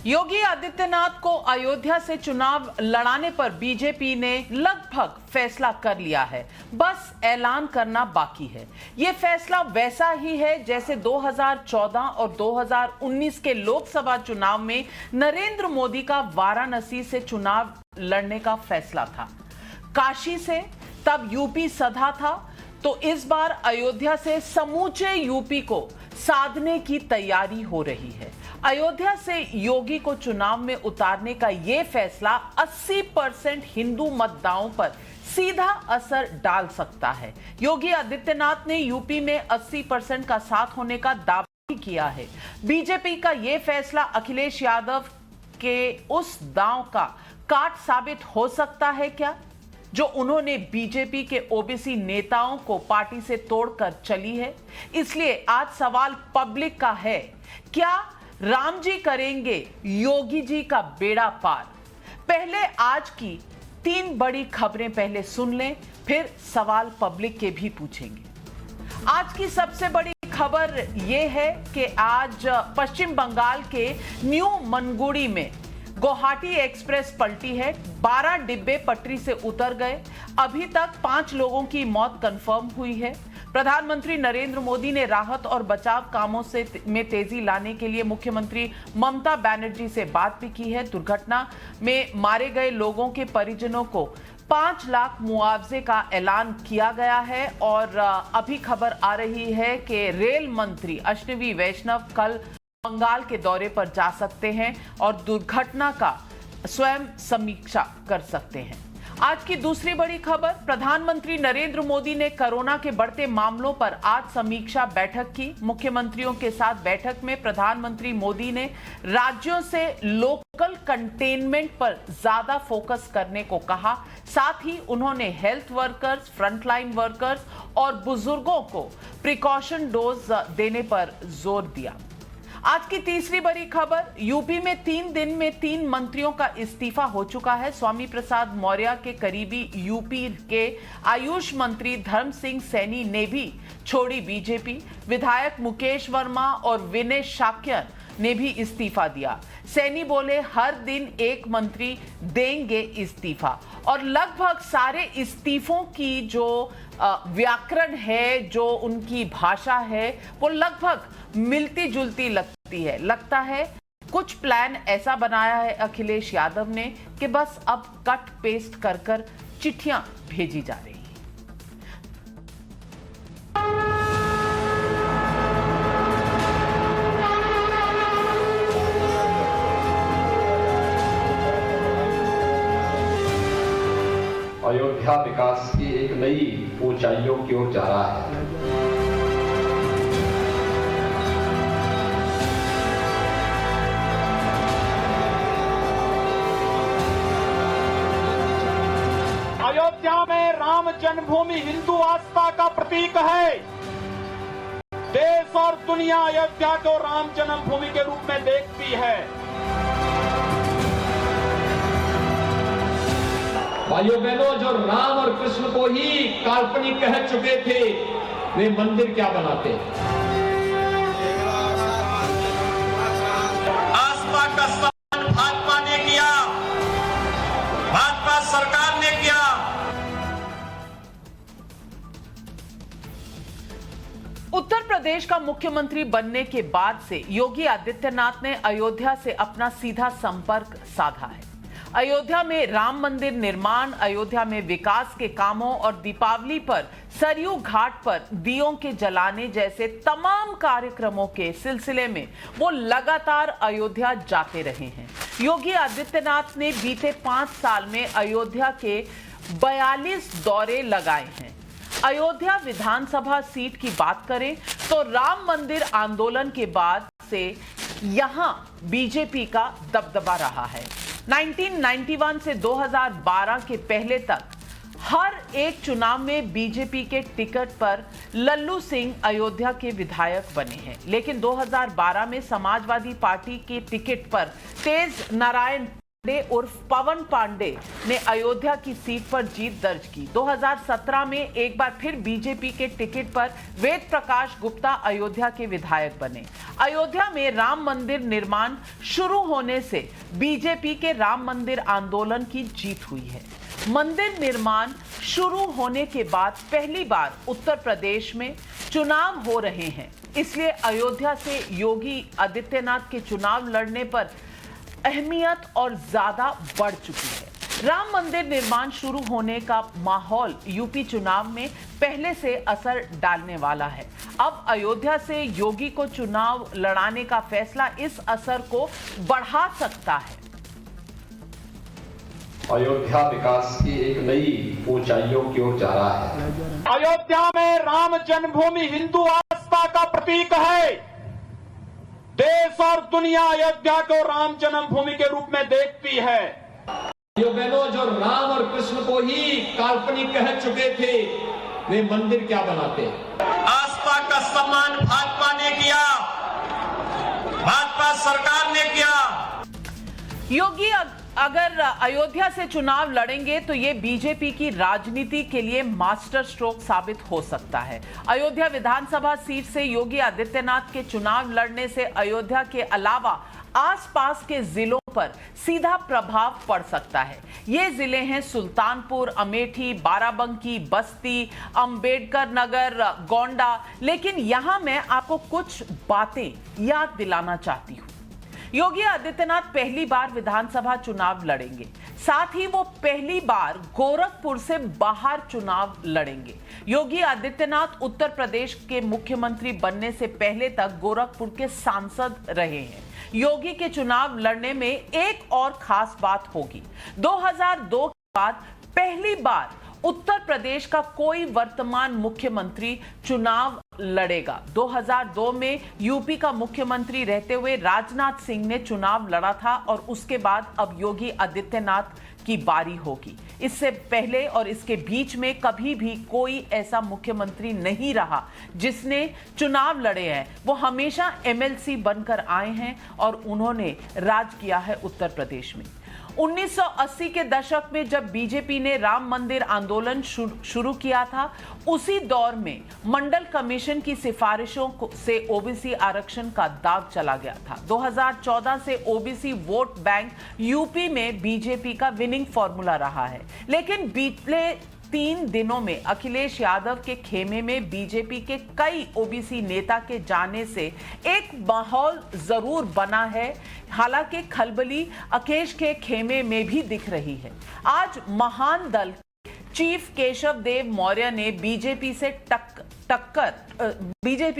योगी आदित्यनाथ को अयोध्या से चुनाव लड़ाने पर बीजेपी ने लगभग फैसला कर लिया है, बस ऐलान करना बाकी है। यह फैसला वैसा ही है जैसे 2014 और 2019 के लोकसभा चुनाव में नरेंद्र मोदी का वाराणसी से चुनाव लड़ने का फैसला था। काशी से तब यूपी सधा था, तो इस बार अयोध्या से समूचे यूपी को साधने की तैयारी हो रही है। अयोध्या से योगी को चुनाव में उतारने का यह फैसला 80% हिंदू मतदाताओं पर सीधा असर डाल सकता है। योगी आदित्यनाथ ने यूपी में 80% का साथ होने का दावा भी किया है। बीजेपी का यह फैसला अखिलेश यादव के उस दांव का काट साबित हो सकता है क्या, जो उन्होंने बीजेपी के ओबीसी नेताओं को पार्टी से तोड़कर चली है। इसलिए आज सवाल पब्लिक का है, क्या राम जी करेंगे योगी जी का बेड़ा पार। पहले आज की 3 बड़ी खबरें पहले सुन लें, फिर सवाल पब्लिक के भी पूछेंगे। आज की सबसे बड़ी खबर यह है कि आज पश्चिम बंगाल के न्यू मनगुड़ी में गुवाहाटी एक्सप्रेस पलटी है। 12 डिब्बे पटरी से उतर गए। अभी तक 5 लोगों की मौत कंफर्म हुई है। प्रधानमंत्री नरेंद्र मोदी ने राहत और बचाव कामों में तेजी लाने के लिए मुख्यमंत्री ममता बनर्जी से बात भी की है। दुर्घटना में मारे गए लोगों के परिजनों को 5 लाख मुआवजे का ऐलान किया गया है। और अभी खबर आ रही है कि रेल मंत्री अश्विनी वैष्णव कल बंगाल के दौरे पर जा सकते हैं और दुर्घटना का स्वयं समीक्षा कर सकते हैं। आज की दूसरी बड़ी खबर, प्रधानमंत्री नरेंद्र मोदी ने कोरोना के बढ़ते मामलों पर आज समीक्षा बैठक की। मुख्यमंत्रियों के साथ बैठक में प्रधानमंत्री मोदी ने राज्यों से लोकल कंटेनमेंट पर ज्यादा फोकस करने को कहा। साथ ही उन्होंने हेल्थ वर्कर्स, फ्रंटलाइन वर्कर्स और बुजुर्गों को प्रिकॉशन डोज देने पर जोर दिया। आज की तीसरी बड़ी खबर, यूपी में 3 दिन में 3 मंत्रियों का इस्तीफा हो चुका है। स्वामी प्रसाद मौर्य के करीबी यूपी के आयुष मंत्री धर्म सिंह सैनी ने भी छोड़ी बीजेपी। विधायक मुकेश वर्मा और विनय शाक्य ने भी इस्तीफा दिया। सैनी बोले हर दिन एक मंत्री देंगे इस्तीफा। और लगभग सारे इस्तीफों की जो व्याकरण है, जो उनकी भाषा है, वो लगभग मिलती जुलती लगती है। लगता है कुछ प्लान ऐसा बनाया है अखिलेश यादव ने कि बस अब कट पेस्ट कर कर चिट्ठियां भेजी जा रही हैं। अयोध्या विकास की एक नई ऊंचाइयों की ओर जा रहा है। अयोध्या में राम जन्मभूमि हिंदू आस्था का प्रतीक है। देश और दुनिया अयोध्या को राम जन्मभूमि के रूप में देखती है। भाइयों बहनों, जो राम और कृष्ण को ही काल्पनिक कह चुके थे, वे मंदिर क्या बनाते। आस्था का सम्मान भाजपा ने किया, भाजपा सरकार ने किया। उत्तर प्रदेश का मुख्यमंत्री बनने के बाद से योगी आदित्यनाथ ने अयोध्या से अपना सीधा संपर्क साधा है। अयोध्या में राम मंदिर निर्माण, अयोध्या में विकास के कामों और दीपावली पर सरयू घाट पर दियों के जलाने जैसे तमाम कार्यक्रमों के सिलसिले में वो लगातार अयोध्या जाते रहे हैं। योगी आदित्यनाथ ने बीते 5 साल में अयोध्या के 42 दौरे लगाए हैं। अयोध्या विधानसभा सीट की बात करें तो राम मंदिर आंदोलन के बाद से यहां बीजेपी का दबदबा रहा है। 1991 से 2012 के पहले तक हर एक चुनाव में बीजेपी के टिकट पर लल्लू सिंह अयोध्या के विधायक बने हैं। लेकिन 2012 में समाजवादी पार्टी के टिकट पर तेज नारायण उर्फ पवन पांडे ने अयोध्या की सीट पर जीत दर्ज की। 2017 में एक बार फिर बीजेपी के टिकट पर वेद प्रकाश गुप्ता अयोध्या के विधायक बने। अयोध्या में राम मंदिर निर्माण शुरू होने से बीजेपी के राम मंदिर आंदोलन की जीत हुई है। मंदिर निर्माण शुरू होने के बाद पहली बार उत्तर प्रदेश में चुनाव हो रहे हैं, इसलिए अयोध्या से योगी आदित्यनाथ के चुनाव लड़ने पर अहमियत और ज्यादा बढ़ चुकी है। राम मंदिर निर्माण शुरू होने का माहौल यूपी चुनाव में पहले से असर डालने वाला है। अब अयोध्या से योगी को चुनाव लड़ाने का फैसला इस असर को बढ़ा सकता है। अयोध्या विकास की एक नई ऊंचाइयों की ओर जा रहा है। अयोध्या में राम जन्मभूमि हिंदू आस्था का प्रतीक है। देश और दुनिया अयोध्या को राम जन्मभूमि के रूप में देखती है। यो बहनों, जो राम और कृष्ण को ही काल्पनिक कह चुके थे, वे मंदिर क्या बनाते? आस्था का सम्मान भाजपा ने किया, भाजपा सरकार ने किया। योगी अगर अयोध्या से चुनाव लड़ेंगे तो ये बीजेपी की राजनीति के लिए मास्टर स्ट्रोक साबित हो सकता है। अयोध्या विधानसभा सीट से योगी आदित्यनाथ के चुनाव लड़ने से अयोध्या के अलावा आसपास के जिलों पर सीधा प्रभाव पड़ सकता है। ये जिले हैं सुल्तानपुर, अमेठी, बाराबंकी, बस्ती, अंबेडकर नगर, गोंडा। लेकिन यहां मैं आपको कुछ बातें याद दिलाना चाहती हूं। योगी आदित्यनाथ पहली बार विधानसभा चुनाव लड़ेंगे, साथ ही वो पहली बार गोरखपुर से बाहर चुनाव लड़ेंगे। योगी आदित्यनाथ उत्तर प्रदेश के मुख्यमंत्री बनने से पहले तक गोरखपुर के सांसद रहे हैं। योगी के चुनाव लड़ने में एक और खास बात होगी। 2002 के बाद पहली बार उत्तर प्रदेश का कोई वर्तमान मुख्यमंत्री चुनाव लड़ेगा। 2002 में यूपी का मुख्यमंत्री रहते हुए राजनाथ सिंह ने चुनाव लड़ा था और उसके बाद अब योगी आदित्यनाथ की बारी होगी। इससे पहले और इसके बीच में कभी भी कोई ऐसा मुख्यमंत्री नहीं रहा जिसने चुनाव लड़े हैं। वो हमेशा एमएलसी बनकर आए हैं और उन्होंने राज किया है उत्तर प्रदेश में। 1980 के दशक में जब बीजेपी ने राम मंदिर आंदोलन शुरू किया था, उसी दौर में मंडल कमीशन की सिफारिशों से ओबीसी आरक्षण का दाग चला गया था। 2014 से ओबीसी वोट बैंक यूपी में बीजेपी का विनिंग फॉर्मूला रहा है, लेकिन बीते 3 दिनों में अखिलेश यादव के खेमे में बीजेपी के कई ओबीसी नेता के जाने से एक माहौल जरूर बना है। हालांकि खलबली अखिलेश के खेमे में भी दिख रही है। आज महान दल चीफ केशव देव मौर्य ने बीजेपी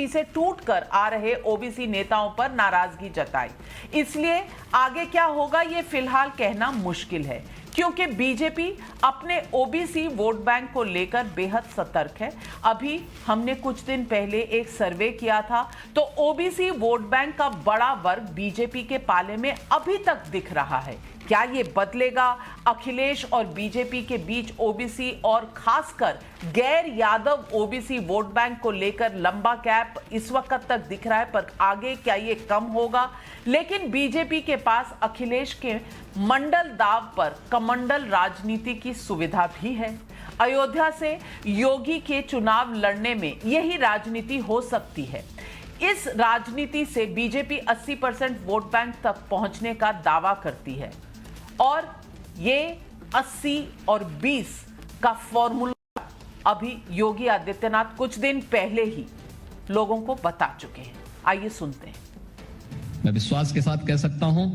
से टूटकर आ रहे ओबीसी नेताओं पर नाराजगी जताई। इसलिए आगे क्या होगा ये फिलहाल कहना मुश्किल है, क्योंकि बीजेपी अपने ओबीसी वोट बैंक को लेकर बेहद सतर्क है। अभी हमने कुछ दिन पहले एक सर्वे किया था तो ओबीसी वोट बैंक का बड़ा वर्ग बीजेपी के पाले में अभी तक दिख रहा है। क्या ये बदलेगा? अखिलेश और बीजेपी के बीच ओबीसी और खासकर गैर यादव ओबीसी वोट बैंक को लेकर लंबा गैप इस वक्त तक दिख रहा है, पर आगे क्या ये कम होगा? लेकिन बीजेपी के पास अखिलेश के मंडल दाव पर कमंडल राजनीति की सुविधा भी है। अयोध्या से योगी के चुनाव लड़ने में यही राजनीति हो सकती है। इस राजनीति से बीजेपी 80% वोट बैंक तक पहुंचने का दावा करती है और ये 80 और 20 का फॉर्मूला अभी योगी आदित्यनाथ कुछ दिन पहले ही लोगों को बता चुके हैं। आइए सुनते हैं। मैं विश्वास के साथ कह सकता हूं,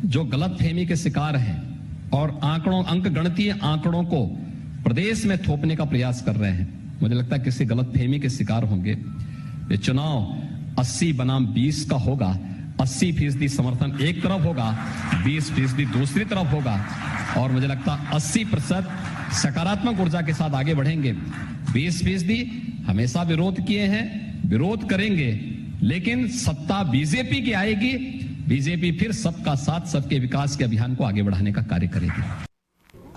जो गलतफहमी के शिकार हैं और अंकगणितीय आंकड़ों को प्रदेश में थोपने का प्रयास कर रहे हैं, मुझे लगता है किसी गलतफहमी के शिकार होंगे। ये चुनाव 80 बनाम 20 का होगा। 80% समर्थन एक तरफ होगा, 20% दूसरी तरफ होगा और मुझे लगता है 80% सकारात्मक ऊर्जा के साथ आगे बढ़ेंगे। 20% हमेशा विरोध किए हैं, विरोध करेंगे, लेकिन सत्ता बीजेपी की आएगी। बीजेपी फिर सबका साथ, सबके विकास के अभियान को आगे बढ़ाने का कार्य करेगी।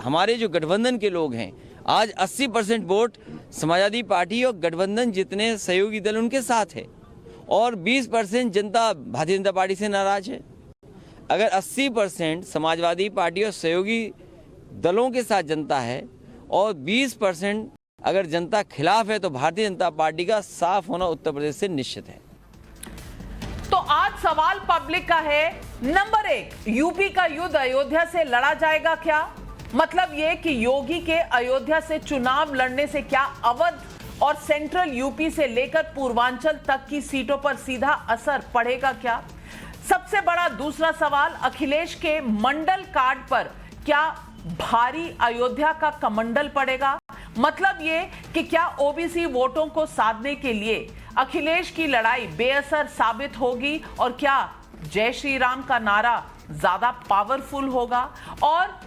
हमारे जो गठबंधन के लोग हैं, आज 80% वोट समाजवादी पार्टी और गठबंधन जितने सहयोगी दल उनके साथ है और 20% जनता भारतीय जनता पार्टी से नाराज है। अगर 80% समाजवादी पार्टी और सहयोगी दलों के साथ जनता है और 20% अगर जनता खिलाफ है, तो भारतीय जनता पार्टी का साफ होना उत्तर प्रदेश से निश्चित है। तो आज सवाल पब्लिक का है, नंबर 1, यूपी का युद्ध अयोध्या से लड़ा जाएगा क्या? मतलब ये कि योगी के अयोध्या से चुनाव लड़ने से क्या अवध और सेंट्रल यूपी से लेकर पूर्वांचल तक की सीटों पर सीधा असर पड़ेगा क्या? सबसे बड़ा दूसरा सवाल, अखिलेश के मंडल कार्ड पर क्या भारी अयोध्या का कमंडल पड़ेगा? मतलब ये कि क्या ओबीसी वोटों को साधने के लिए अखिलेश की लड़ाई बेअसर साबित होगी और क्या जय श्री राम का नारा ज्यादा पावरफुल होगा? और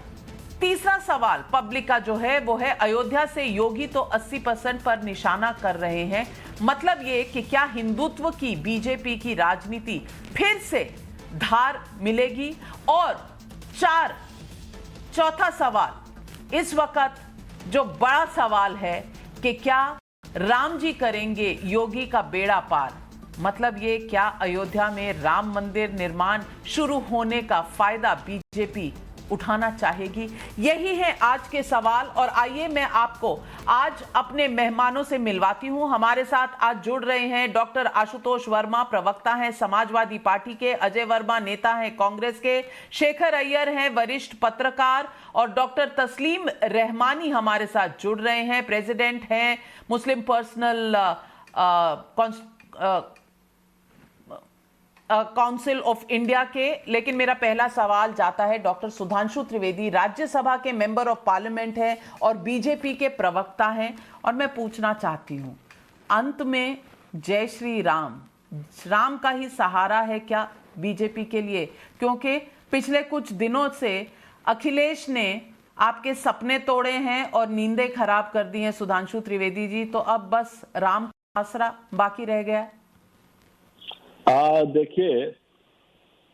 तीसरा सवाल पब्लिक का जो है वो है, अयोध्या से योगी तो 80% पर निशाना कर रहे हैं, मतलब ये कि क्या हिंदुत्व की बीजेपी की राजनीति फिर से धार मिलेगी? और चौथा सवाल इस वक्त जो बड़ा सवाल है कि क्या राम जी करेंगे योगी का बेड़ा पार? मतलब ये क्या अयोध्या में राम मंदिर निर्माण शुरू होने का फायदा बीजेपी उठाना चाहेगी? यही है आज के सवाल। और आइए मैं आपको आज अपने मेहमानों से मिलवाती हूं। हमारे साथ आज जुड़ रहे हैं डॉक्टर आशुतोष वर्मा, प्रवक्ता हैं समाजवादी पार्टी के, अजय वर्मा नेता हैं कांग्रेस के, शेखर अय्यर हैं वरिष्ठ पत्रकार, और डॉक्टर तस्लीम रहमानी हमारे साथ जुड़ रहे हैं, प्रेसिडेंट हैं मुस्लिम पर्सनल काउंसिल ऑफ इंडिया के। लेकिन मेरा पहला सवाल जाता है डॉक्टर सुधांशु त्रिवेदी, राज्यसभा के मेंबर ऑफ पार्लियामेंट हैं और बीजेपी के प्रवक्ता हैं, और मैं पूछना चाहती हूं, अंत में जय श्री राम, राम का ही सहारा है क्या बीजेपी के लिए? क्योंकि पिछले कुछ दिनों से अखिलेश ने आपके सपने तोड़े हैं और नींदें खराब कर दी हैं सुधांशु त्रिवेदी जी, तो अब बस राम का आसरा बाकी रह गया। देखिए,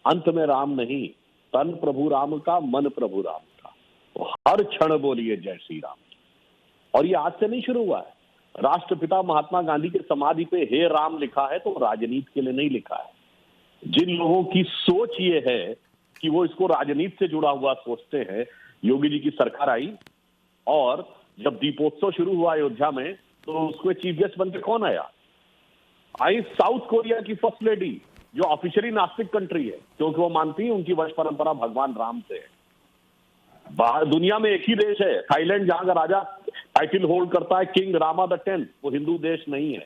अंत में राम नहीं, तन प्रभु राम का, मन प्रभु राम का, तो हर क्षण बोलिए जय श्री राम। और ये आज से नहीं शुरू हुआ है। राष्ट्रपिता महात्मा गांधी के समाधि पे हे राम लिखा है तो राजनीति के लिए नहीं लिखा है। जिन लोगों की सोच ये है कि वो इसको राजनीति से जुड़ा हुआ सोचते हैं, योगी जी की सरकार आई और जब दीपोत्सव शुरू हुआ अयोध्या में, तो उसको चीफ गेस्ट बनकर कौन आया? आई साउथ कोरिया की फर्स्ट लेडी, जो ऑफिशियली नास्तिक कंट्री है, क्योंकि वो मानती है उनकी वंश परंपरा भगवान राम से है। दुनिया में एक ही देश है, थाईलैंड, जहां का राजा टाइटल होल्ड करता है किंग रामा द 10th, वो हिंदू देश नहीं है।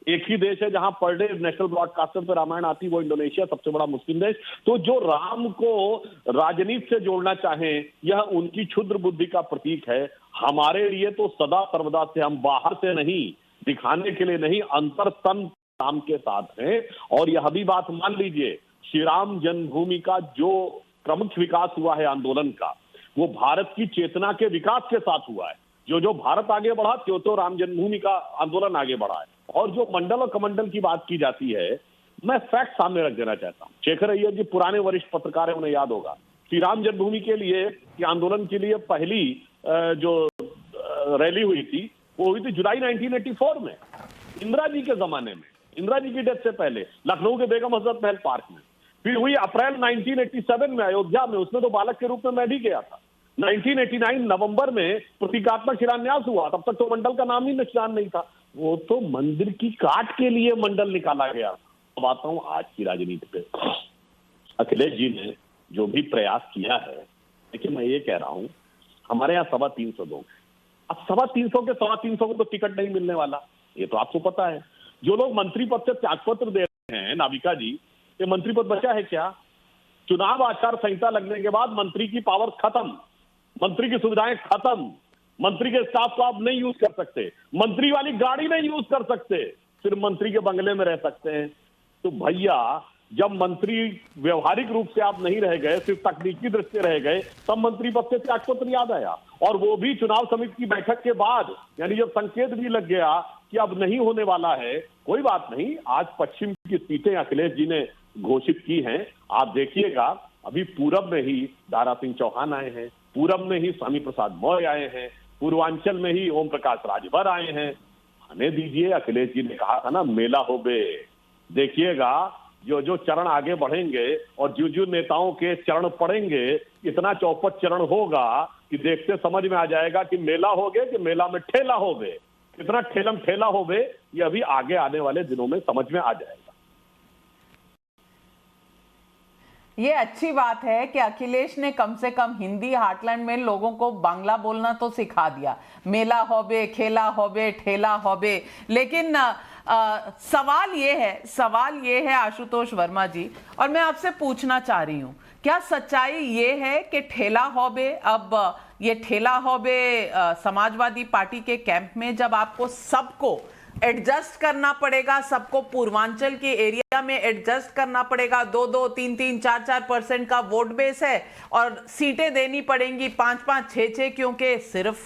एक ही देश है जहां पर डे नेशनल ब्रॉडकास्टर पे रामायण आती, वो इंडोनेशिया, सबसे बड़ा मुस्लिम देश। तो जो राम को राजनीति से जोड़ना चाहें, यह उनकी क्षुद्र बुद्धि का प्रतीक है। हमारे लिए तो सदा सर्वदा से, हम बाहर से नहीं, दिखाने के लिए नहीं, अंतर तन राम के साथ हैं। और यह भी बात मान लीजिए, श्री राम जन्मभूमि का जो प्रमुख विकास हुआ है आंदोलन का, वो भारत की चेतना के विकास के साथ हुआ है। जो भारत आगे बढ़ा, तो राम जन्मभूमि का आंदोलन आगे बढ़ा है। और जो मंडल और कमंडल की बात की जाती है, मैं फैक्ट सामने रख देना चाहता हूं। शेखर अय्यर जी पुराने वरिष्ठ पत्रकार है, उन्हें याद होगा, श्री राम जन्मभूमि के लिए कि आंदोलन के लिए पहली जो रैली हुई थी, वो हुई थी जुलाई 1984 में, इंदिरा जी के जमाने में, इंदिरा जी की डेथ से पहले, लखनऊ के बेगम हजरत महल पार्क में। फिर हुई अप्रैल 1987 में अयोध्या में, उसमें तो बालक के रूप में मैं भी गया था। 1989 नवंबर में प्रतीकात्मक शिलान्यास हुआ, तब तक तो मंडल का नाम ही निशान नहीं था। वो तो मंदिर की काट के लिए मंडल निकाला गया। अब आता हूं आज की राजनीति पे। अखिलेश जी ने जो भी प्रयास किया है, लेकिन मैं ये कह रहा हूं, हमारे यहाँ 325 लोग, अब 325 के 325 को तो टिकट नहीं मिलने वाला, ये तो आपको पता है। जो लोग मंत्री पद से त्यागपत्र दे रहे हैं, नाविका जी, ये मंत्री पद बचा है क्या? चुनाव आचार संहिता लगने के बाद मंत्री की पावर खत्म, मंत्री की सुविधाएं खत्म, मंत्री के स्टाफ को आप नहीं यूज कर सकते, मंत्री वाली गाड़ी नहीं यूज कर सकते, सिर्फ मंत्री के बंगले में रह सकते हैं। तो भैया, जब मंत्री व्यवहारिक रूप से आप नहीं रह गए, सिर्फ तकनीकी दृष्टि रह गए, तब मंत्री पद से त्यागपत्र याद आया। और वो भी चुनाव समिति की बैठक के बाद, यानी जब संकेत भी लग गया कि अब नहीं होने वाला है। कोई बात नहीं, आज पश्चिम की सीटें अखिलेश जी ने घोषित की हैं। आप देखिएगा, अभी पूरब में ही दारा सिंह चौहान आए हैं, पूरब में ही स्वामी प्रसाद मौर्य आए हैं, पूर्वांचल में ही ओम प्रकाश राजभर आए हैं। आने दीजिए, अखिलेश जी ने कहा था ना, मेला हो बे। देखिएगा, जो जो चरण आगे बढ़ेंगे और जो नेताओं के चरण पड़ेंगे, इतना चौपट चरण होगा कि देखते समझ में आ जाएगा कि मेला हो गए कि मेला में ठेला हो गए। कितना ठेलम ठेला हो गए ये अभी आगे आने वाले दिनों में समझ में आ जाएगा। ये अच्छी बात है कि अखिलेश ने कम से कम हिंदी हार्टलैंड में लोगों को बांग्ला बोलना तो सिखा दिया। मेला होबे, खेला होबे, ठेला होबे। लेकिन सवाल ये है आशुतोष वर्मा जी, और मैं आपसे पूछना चाह रही हूं, क्या सच्चाई ये है कि ठेला होबे, अब ये ठेला होबे समाजवादी पार्टी के कैंप में जब आपको सबको एडजस्ट करना पड़ेगा, सबको पूर्वांचल के एरिया में एडजस्ट करना पड़ेगा, 2-2, 3-3, 4-4% का वोट बेस है और सीटें देनी पड़ेंगी 5-5, 6-6, क्योंकि सिर्फ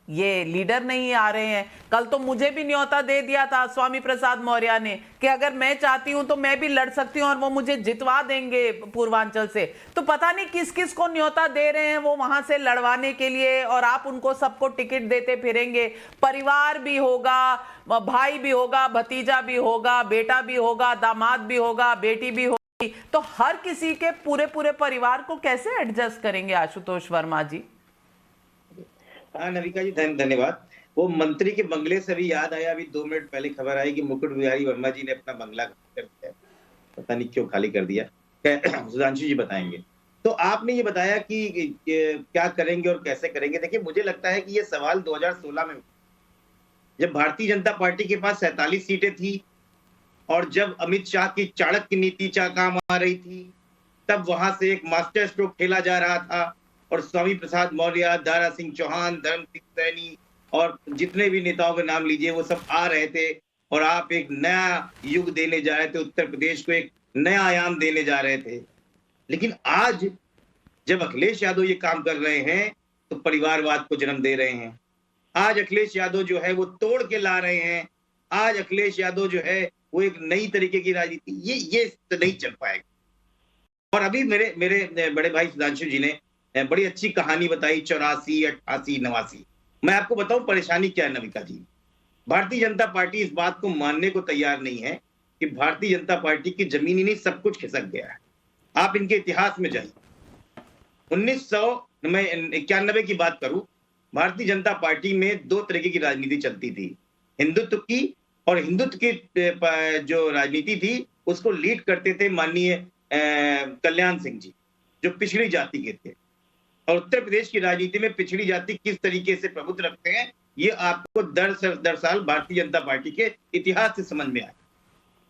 ये लीडर नहीं आ रहे हैं। कल तो मुझे भी न्योता दे दिया था स्वामी प्रसाद मौर्य ने कि अगर मैं चाहती हूं तो मैं भी लड़ सकती हूं और वो मुझे जितवा देंगे पूर्वांचल से। तो पता नहीं किस किस को न्योता दे रहे हैं वो वहां से लड़वाने के लिए, और आप उनको सबको टिकट देते फिरेंगे। परिवार भी होगा, भाई भी होगा, भतीजा भी होगा, बेटा भी होगा, दामाद भी होगा, बेटी भी होगी, तो हर किसी के पूरे परिवार को कैसे एडजस्ट करेंगे आशुतोष वर्मा जी? हाँ नविका जी, धन्यवाद। वो मंत्री के बंगले से भी याद आया, अभी 2 मिनट पहले खबर आई कि मुकुट बिहारी वर्मा जी ने अपना बंगला खाली कर दिया। पता नहीं क्यों खाली कर दिया, सुधांशु जी बताएंगे। तो आपने ये बताया कि क्या करेंगे और कैसे करेंगे। देखिए, मुझे लगता है कि ये सवाल 2016 में, जब भारतीय जनता पार्टी के पास 47 सीटें थी और जब अमित शाह की चाणक्य नीति काम आ रही थी, तब वहां से एक मास्टर स्ट्रोक खेला जा रहा था और स्वामी प्रसाद मौर्य, दारा सिंह चौहान, धर्म सिंह सैनी और जितने भी नेताओं के नाम लीजिए वो सब आ रहे थे और आप एक नया युग देने जा रहे थे, उत्तर प्रदेश को एक नया आयाम देने जा रहे थे। लेकिन आज जब अखिलेश यादव ये काम कर रहे हैं तो परिवारवाद को जन्म दे रहे हैं। आज अखिलेश यादव जो है वो तोड़ के ला रहे हैं। आज अखिलेश यादव जो है वो एक नई तरीके की राजनीति, ये तो नहीं चल पाएगा। और अभी मेरे बड़े भाई सुधांशु जी ने बड़ी अच्छी कहानी बताई, 84, 88, 89। मैं आपको बताऊं परेशानी क्या है नविका जी। भारतीय जनता पार्टी इस बात को मानने को तैयार नहीं है कि भारतीय जनता पार्टी की जमीन ही नहीं सब कुछ खिसक गया है। आप इनके इतिहास में जाइए। 1991 की बात करूं, भारतीय जनता पार्टी में 2 तरीके की राजनीति चलती थी, हिंदुत्व की, और हिंदुत्व की जो राजनीति थी उसको लीड करते थे माननीय कल्याण सिंह जी, जो पिछड़ी जाति के थे। और उत्तर प्रदेश की राजनीति में पिछड़ी जाति किस तरीके से प्रभुत्व रखते हैं ये आपको दर साल भारतीय जनता पार्टी के इतिहास से समझ में आया।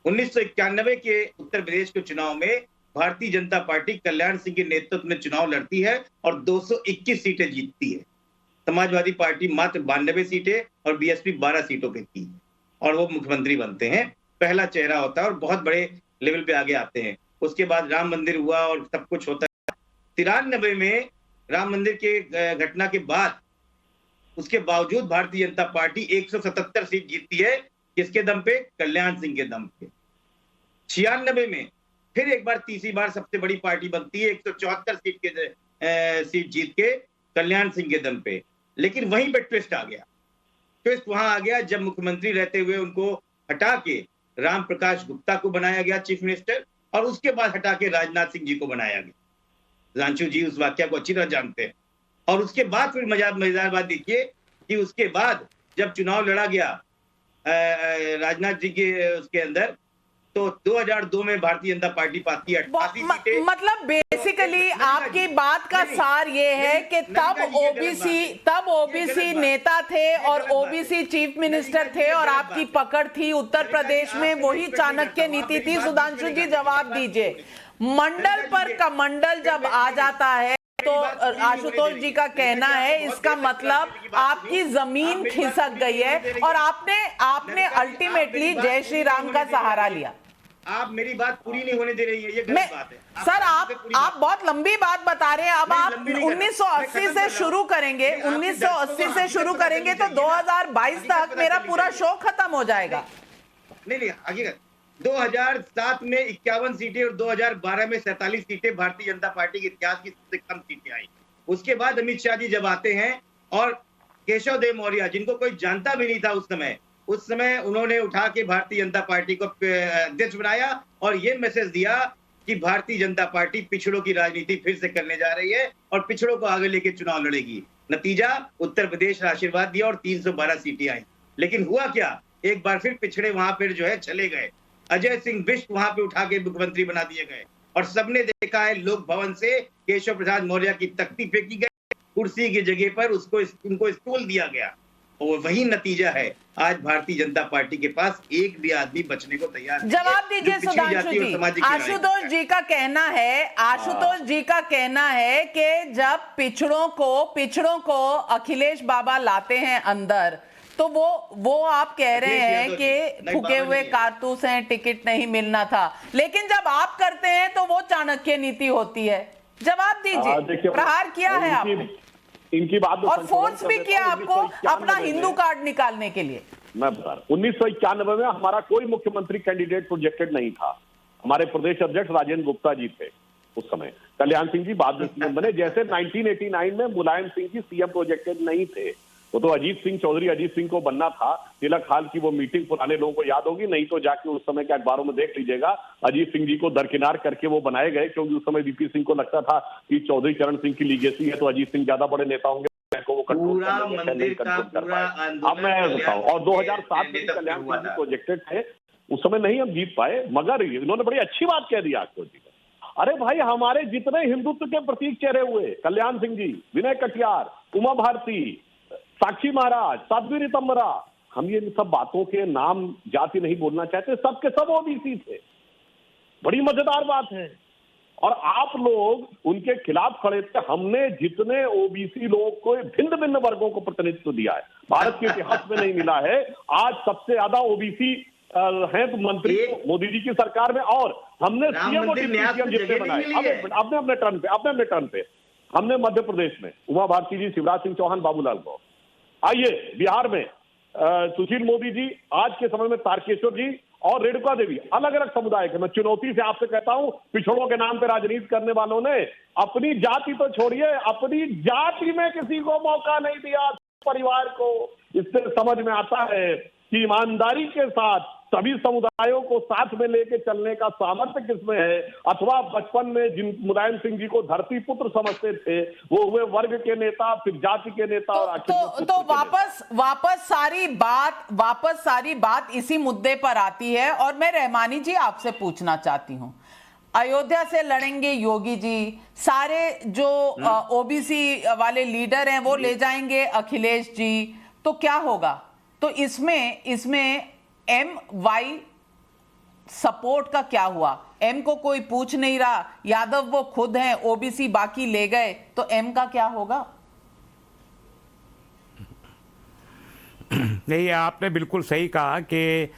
1991 के उत्तर प्रदेश के चुनाव में भारतीय जनता पार्टी कल्याण सिंह के नेतृत्व में चुनाव लड़ती है और 221 सीटें जीतती है। समाजवादी पार्टी मात्र 92 सीटें और बीएसपी 12 सीटों पे थी और वो मुख्यमंत्री बनते हैं। पहला चेहरा होता है और बहुत बड़े लेवल पे आगे आते हैं। उसके बाद राम मंदिर हुआ और सब कुछ होता है। 93 में राम मंदिर के घटना के बाद उसके बावजूद भारतीय जनता पार्टी 177 सीट जीतती है। किसके दम पे? कल्याण सिंह के दम पे। 96 में फिर एक बार तीसरी बार सबसे बड़ी पार्टी बनती है, 174 सीट जीत के कल्याण सिंह के दम पे। लेकिन वहीं पे ट्विस्ट आ गया। ट्विस्ट वहां आ गया जब मुख्यमंत्री रहते हुए उनको हटा के राम प्रकाश गुप्ता को बनाया गया चीफ मिनिस्टर और उसके बाद हटा के राजनाथ सिंह जी को बनाया गया। रांचू जी उस वाक्य को अच्छी तरह जानते हैं। और उसके बाद फिर मजेदार बात देखिए कि उसके बाद जब चुनाव लड़ा गया राजनाथ जी के उसके अंदर, तो 2002 में भारतीय जनता पार्टी पाती है 88 सीटें। मतलब बेसिकली आपकी बात का सार ये है कि तब ओबीसी नेता थे और ओबीसी चीफ मिनिस्टर थे और आपकी पकड़ थी उत्तर प्रदेश में, वही चाणक्य नीति थी। सुधांशु जी जवाब दीजिए। मंडल पर कमंडल जब आ जाता है तो आशुतोष जी का कहना है इसका मतलब आपकी जमीन खिसक गई है और आपने अल्टीमेटली जय श्री राम का सहारा लिया। आप मेरी बात पूरी नहीं होने दे रही है, ये गलत बात है। सर आप बहुत लंबी बात बता रहे हैं। अब आप 1980 से शुरू करेंगे, 1980 से शुरू करेंगे तो 2022 तक मेरा पूरा शो खत्म हो जाएगा। नहीं हकीकत 2007 में 51 सीटें और 2012 में 47 सीटें भारतीय जनता पार्टी के इतिहास की सबसे कम सीटें आई। उसके बाद अमित शाह जी जब आते हैं और केशव देव मौर्य, जिनको कोई जानता भी नहीं था उस समय, उस समय उन्होंने उठा के भारतीय जनता पार्टी को अध्यक्ष बनाया और ये मैसेज दिया कि भारतीय जनता पार्टी पिछड़ों की राजनीति फिर से करने जा रही है और पिछड़ों को आगे लेके चुनाव लड़ेगी। नतीजा, उत्तर प्रदेश ने आशीर्वाद दिया और 312 सीटें आई। लेकिन हुआ क्या, एक बार फिर पिछड़े वहां पर जो है चले गए। अजय सिंह बिष्ट वहां पे उठा के मुख्यमंत्री बना दिए गए और सबने देखा है लोक भवन से केशव प्रसाद मौर्य की तख्ती फेंकी गई, कुर्सी की जगह पर उनको स्टूल दिया गया और वही नतीजा है। आज भारतीय जनता पार्टी के पास एक भी आदमी बचने को तैयार नहीं है। जवाब दीजिए सुधांशु जी। आशुतोष जी का कहना है कि जब पिछड़ों को अखिलेश बाबा लाते हैं अंदर, तो वो आप कह रहे हैं कि फूके हुए कारतूस हैं, टिकट नहीं मिलना था। लेकिन जब आप करते हैं तो वो चाणक्य नीति होती है। जवाब दीजिए। प्रहार किया है आप, इनकी बात और फोर्स भी किया आपको अपना हिंदू कार्ड निकालने के लिए। मैं बता रहा हूं, 1991 में हमारा कोई मुख्यमंत्री कैंडिडेट प्रोजेक्टेड नहीं था। हमारे प्रदेश अध्यक्ष राजेंद्र गुप्ता जी थे उस समय, कल्याण सिंह जी बाद में सीएम बने। जैसे 1989 में मुलायम सिंह जी सीएम प्रोजेक्टेड नहीं थे, वो तो अजीत सिंह चौधरी अजीत सिंह को बनना था। तिलक हाल की वो मीटिंग पुराने लोगों को याद होगी, नहीं तो जाके उस समय के अखबारों में देख लीजिएगा। अजीत सिंह जी को दरकिनार करके वो बनाए गए, क्योंकि उस समय वीपी सिंह को लगता था कि चौधरी चरण सिंह की लीगेसी है तो अजीत सिंह ज्यादा बड़े नेता होंगे, वो कंट्रोल कर पाए। अब मैं बताऊं, और 2007 में कल्याण सिंह जी प्रोजेक्टेड थे, उस समय नहीं हम जीत पाए, मगर इन्होंने बड़ी अच्छी बात कह दी आशुतोष जी। अरे भाई, हमारे जितने हिंदुत्व के प्रतीक चेहरे हुए, कल्याण सिंह जी, विनय कटियार, उमा भारती, साक्षी महाराज, साध्वी रीतम्बरा, हम ये सब बातों के नाम जाति नहीं बोलना चाहते, सबके सब ओबीसी थे। बड़ी मजेदार बात है। और आप लोग उनके खिलाफ खड़े थे। हमने जितने ओबीसी लोगों को, भिन्न भिन्न वर्गों को प्रतिनिधित्व दिया है, भारत के इतिहास में नहीं मिला है। आज सबसे ज्यादा ओबीसी हैं तो मंत्री मोदी जी की सरकार में, और हमने सीएम और डिप्टी सीएम जितने बनाए अपने अपने टर्न पे हमने मध्य प्रदेश में उमा भारती जी, शिवराज सिंह चौहान, बाबूलाल गौर। आइए बिहार में सुशील मोदी जी, आज के समय में तारकेश्वर जी और रेणुका देवी, अलग अलग समुदाय के। मैं चुनौती से आपसे कहता हूं, पिछड़ों के नाम पे राजनीति करने वालों ने अपनी जाति तो छोड़िए, अपनी जाति में किसी को मौका नहीं दिया, परिवार को। इससे समझ में आता है कि ईमानदारी के साथ सभी समुदायों को साथ में लेके चलने का सामर्थ्य किसमें है। अथवा बचपन में जिन मुलायम सिंह जी को धरती पुत्र समझते थे, वो हुए वर्ग के नेता, फिर जाति के नेता, और आखिर तो वापस सारी बात इसी मुद्दे पर आती है। और मैं रहमानी जी आपसे पूछना चाहती हूं, अयोध्या से लड़ेंगे योगी जी, सारे जो ओबीसी वाले लीडर हैं वो ले जाएंगे अखिलेश जी, तो क्या होगा? तो इसमें MY सपोर्ट का क्या हुआ? M को कोई पूछ नहीं रहा, यादव वो खुद हैं, ओबीसी बाकी ले गए, तो M का क्या होगा? नहीं, आपने बिल्कुल सही कहा कि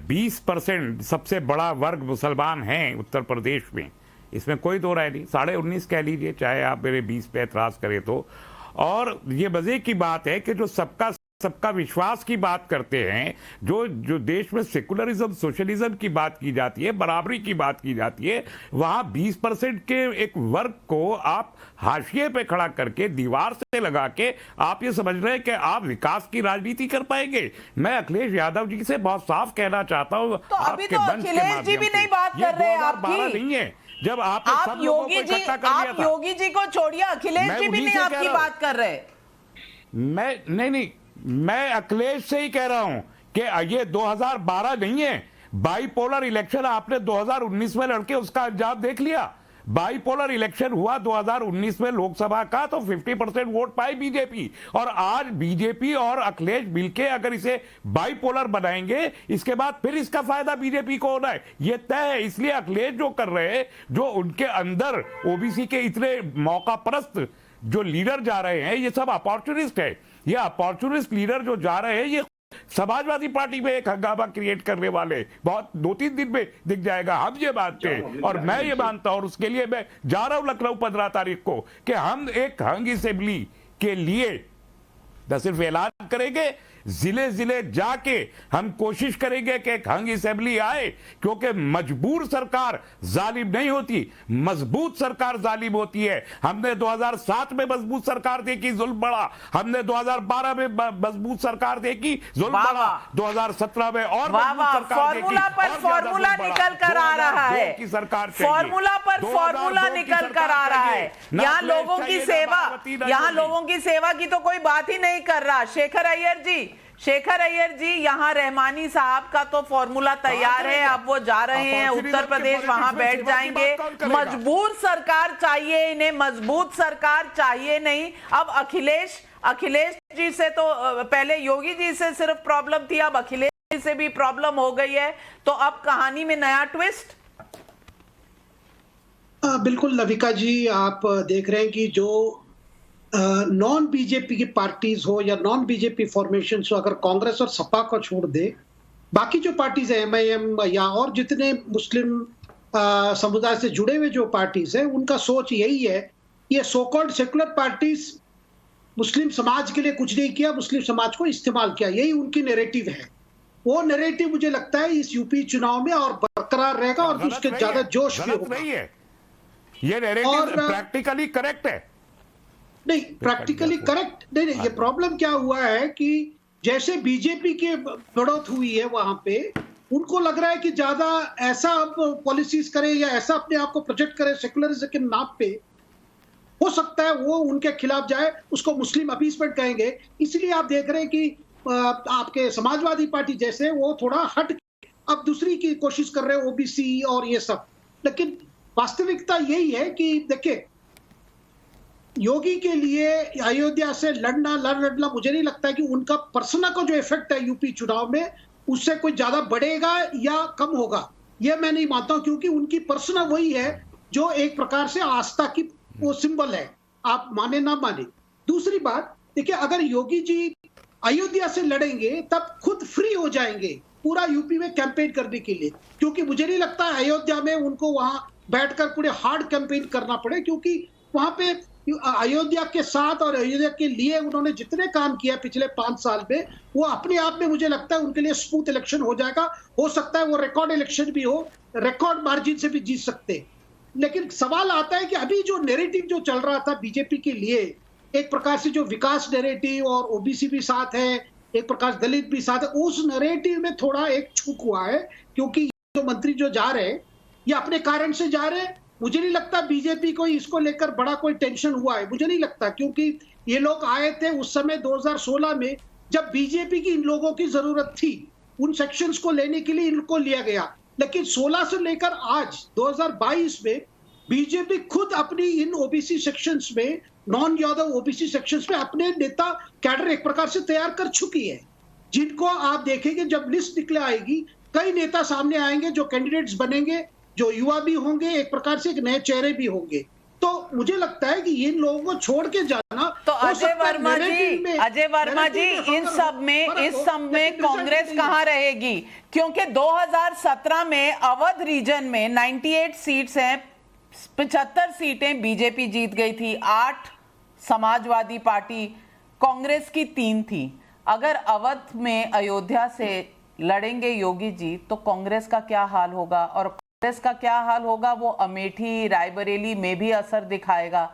20% सबसे बड़ा वर्ग मुसलमान हैं उत्तर प्रदेश में, इसमें कोई दो राय नहीं। 19.5 कह लीजिए, चाहे आप मेरे 20 पे एतराज करें तो। और ये मजे की बात है कि जो सबका विश्वास की बात करते हैं, जो देश में सेकुलरिज्म, सोशलिज्म की बात की जाती है, बराबरी की बात की जाती है, वहां 20% के एक वर्ग को आप हाशिए पे खड़ा करके, दीवार से लगा के आप ये समझ रहे हैं कि आप विकास की राजनीति कर पाएंगे। मैं अखिलेश यादव जी से बहुत साफ कहना चाहता हूं, तो अभी तो अखिलेश जी भी नहीं बात कर रहे हैं आपकी, नहीं है जब आप योगी जी को छोड़िए, अखिलेश जी भी नहीं आपकी बात कर रहे। नहीं, मैं अखिलेश से ही कह रहा हूं कि ये 2012 नहीं है, बाईपोलर इलेक्शन आपने 2019 में लड़के उसका अंजाम देख लिया। बाईपोलर इलेक्शन हुआ 2019 में लोकसभा का, तो 50% वोट पाई बीजेपी। और आज बीजेपी और अखिलेश मिलके अगर इसे बाईपोलर बनाएंगे, इसके बाद फिर इसका फायदा बीजेपी को होना है, ये तय है। इसलिए अखिलेश जो कर रहे हैं, जो उनके अंदर ओबीसी के इतने मौका परस्त जो लीडर जा रहे हैं, ये सब अपॉर्चुनिस्ट है। ये अपॉर्चुनिस्ट लीडर जो जा रहे हैं, ये समाजवादी पार्टी में एक हंगामा क्रिएट करने वाले, बहुत 2-3 दिन में दिख जाएगा। हम ये मानते हैं और मैं ये मानता हूं, और उसके लिए मैं जा रहा हूं लखनऊ 15 तारीख को, कि हम एक हंग असेंबली के लिए न सिर्फ ऐलान करेंगे, जिले जिले जाके हम कोशिश करेंगे कि एक हंग असेंबली आए, क्योंकि मजबूर सरकार जालिम नहीं होती, मजबूत सरकार जालिम होती है। हमने 2007 में मजबूत सरकार देखी, जुल्म बढ़ा। हमने 2012 में मजबूत सरकार देखी, जुल्म बढ़ा। 2017 में और मजबूत सरकार देखी, फॉर्मूला पर फॉर्मूला निकल कर आ रहा है। की सरकार फॉर्मूला पर फॉर्मूला निकल कर आ रहा है। यहाँ लोगों की सेवा, यहाँ लोगों की सेवा की तो कोई बात ही नहीं कर रहा। शेखर अय्यर जी, यहाँ रहमानी साहब का तो फॉर्मूला तैयार है। अब वो जा रहे हैं उत्तर प्रदेश, वहां बैठ जाएंगे। मजबूर सरकार चाहिए इन्हें, मजबूत सरकार चाहिए नहीं। अब अखिलेश जी से तो पहले योगी जी से सिर्फ प्रॉब्लम थी, अब अखिलेश जी से भी प्रॉब्लम हो गई है। तो अब कहानी में नया ट्विस्ट। बिल्कुल लविका जी, आप देख रहे हैं कि जो नॉन बीजेपी की पार्टीज हो या नॉन बीजेपी फॉर्मेशन हो, अगर कांग्रेस और सपा को छोड़ दे, बाकी जो पार्टीज है एमआईएम या और जितने मुस्लिम समुदाय से जुड़े हुए जो पार्टीज है, उनका सोच यही है, ये सो कॉल्ड सेकुलर पार्टीज मुस्लिम समाज के लिए कुछ नहीं किया, मुस्लिम समाज को इस्तेमाल किया, यही उनकी नैरेटिव है। वो नैरेटिव मुझे लगता है इस यूपी चुनाव में और बरकरार रहेगा और उसके ज्यादा जोश भी होगा। ये नैरेटिव प्रैक्टिकली करेक्ट है। नहीं, प्रैक्टिकली करेक्ट नहीं, ये प्रॉब्लम क्या हुआ है कि जैसे बीजेपी की बढ़ोत हुई है, वहां पे उनको लग रहा है कि ज्यादा ऐसा पॉलिसीज करे या ऐसा अपने आप को प्रोजेक्ट करे सेकुलरिज्म के नाम पे, हो सकता है वो उनके खिलाफ जाए, उसको मुस्लिम अपीसमेंट कहेंगे। इसलिए आप देख रहे हैं कि आपके समाजवादी पार्टी जैसे वो थोड़ा हट अब दूसरी की कोशिश कर रहे हैं, ओबीसी और ये सब। लेकिन वास्तविकता यही है कि देखिए, योगी के लिए अयोध्या से लड़ना मुझे नहीं लगता है कि उनका पर्सनल को जो इफेक्ट है यूपी चुनाव में, उससे कोई ज्यादा बढ़ेगा या कम होगा, ये मैं नहीं मानता हूं, क्योंकि उनकी पर्सनल वही है जो एक प्रकार से आस्था की वो सिंबल है, आप माने ना माने। दूसरी बात देखिए, अगर योगी जी अयोध्या से लड़ेंगे तब खुद फ्री हो जाएंगे पूरा यूपी में कैंपेन करने के लिए, क्योंकि मुझे नहीं लगता अयोध्या में उनको वहां बैठकर पूरे हार्ड कैंपेन करना पड़े, क्योंकि वहां पे अयोध्या के साथ और अयोध्या के लिए उन्होंने जितने काम किया पिछले 5 साल में, वो अपने आप में मुझे लगता है उनके लिए स्मूथ इलेक्शन हो जाएगा। हो सकता है वो रिकॉर्ड इलेक्शन भी हो, रिकॉर्ड मार्जिन से भी जीत सकते। लेकिन सवाल आता है कि अभी जो नैरेटिव जो चल रहा था बीजेपी के लिए, एक प्रकार से जो विकास नैरेटिव और ओबीसी भी साथ है, एक प्रकार से दलित भी साथ है, उस नैरेटिव में थोड़ा एक चूक हुआ है, क्योंकि जो मंत्री जो जा रहे हैं ये अपने कारण से जा रहे हैं। मुझे नहीं लगता बीजेपी को इसको लेकर बड़ा कोई टेंशन हुआ है, मुझे नहीं लगता, क्योंकि ये लोग आए थे उस समय 2016 में जब बीजेपी की इन लोगों की जरूरत थी, उन सेक्शंस को लेने के लिए इनको लिया गया। लेकिन 16 से लेकर आज 2022 में बीजेपी खुद अपनी इन ओबीसी सेक्शंस में, नॉन यादव ओबीसी सेक्शंस में अपने नेता कैडर एक प्रकार से तैयार कर चुकी है, जिनको आप देखेंगे जब लिस्ट निकले आएगी, कई नेता सामने आएंगे जो कैंडिडेट्स बनेंगे, जो युवा भी होंगे, एक प्रकार से एक नए चेहरे भी होंगे। तो मुझे लगता है कि इन लोगों को छोड़ के जाना, तो अजय वर्मा जी इन सब में कांग्रेस कहां रहेगी? क्योंकि 2017 में अवध रीजन में 98 सीट्स हैं, 75 सीटें बीजेपी जीत गई थी, 8 समाजवादी पार्टी, कांग्रेस की 3 थी। अगर अवध में अयोध्या से लड़ेंगे योगी जी तो कांग्रेस का क्या हाल होगा, और कांग्रेस का क्या हाल होगा वो अमेठी, रायबरेली में भी असर दिखाएगा।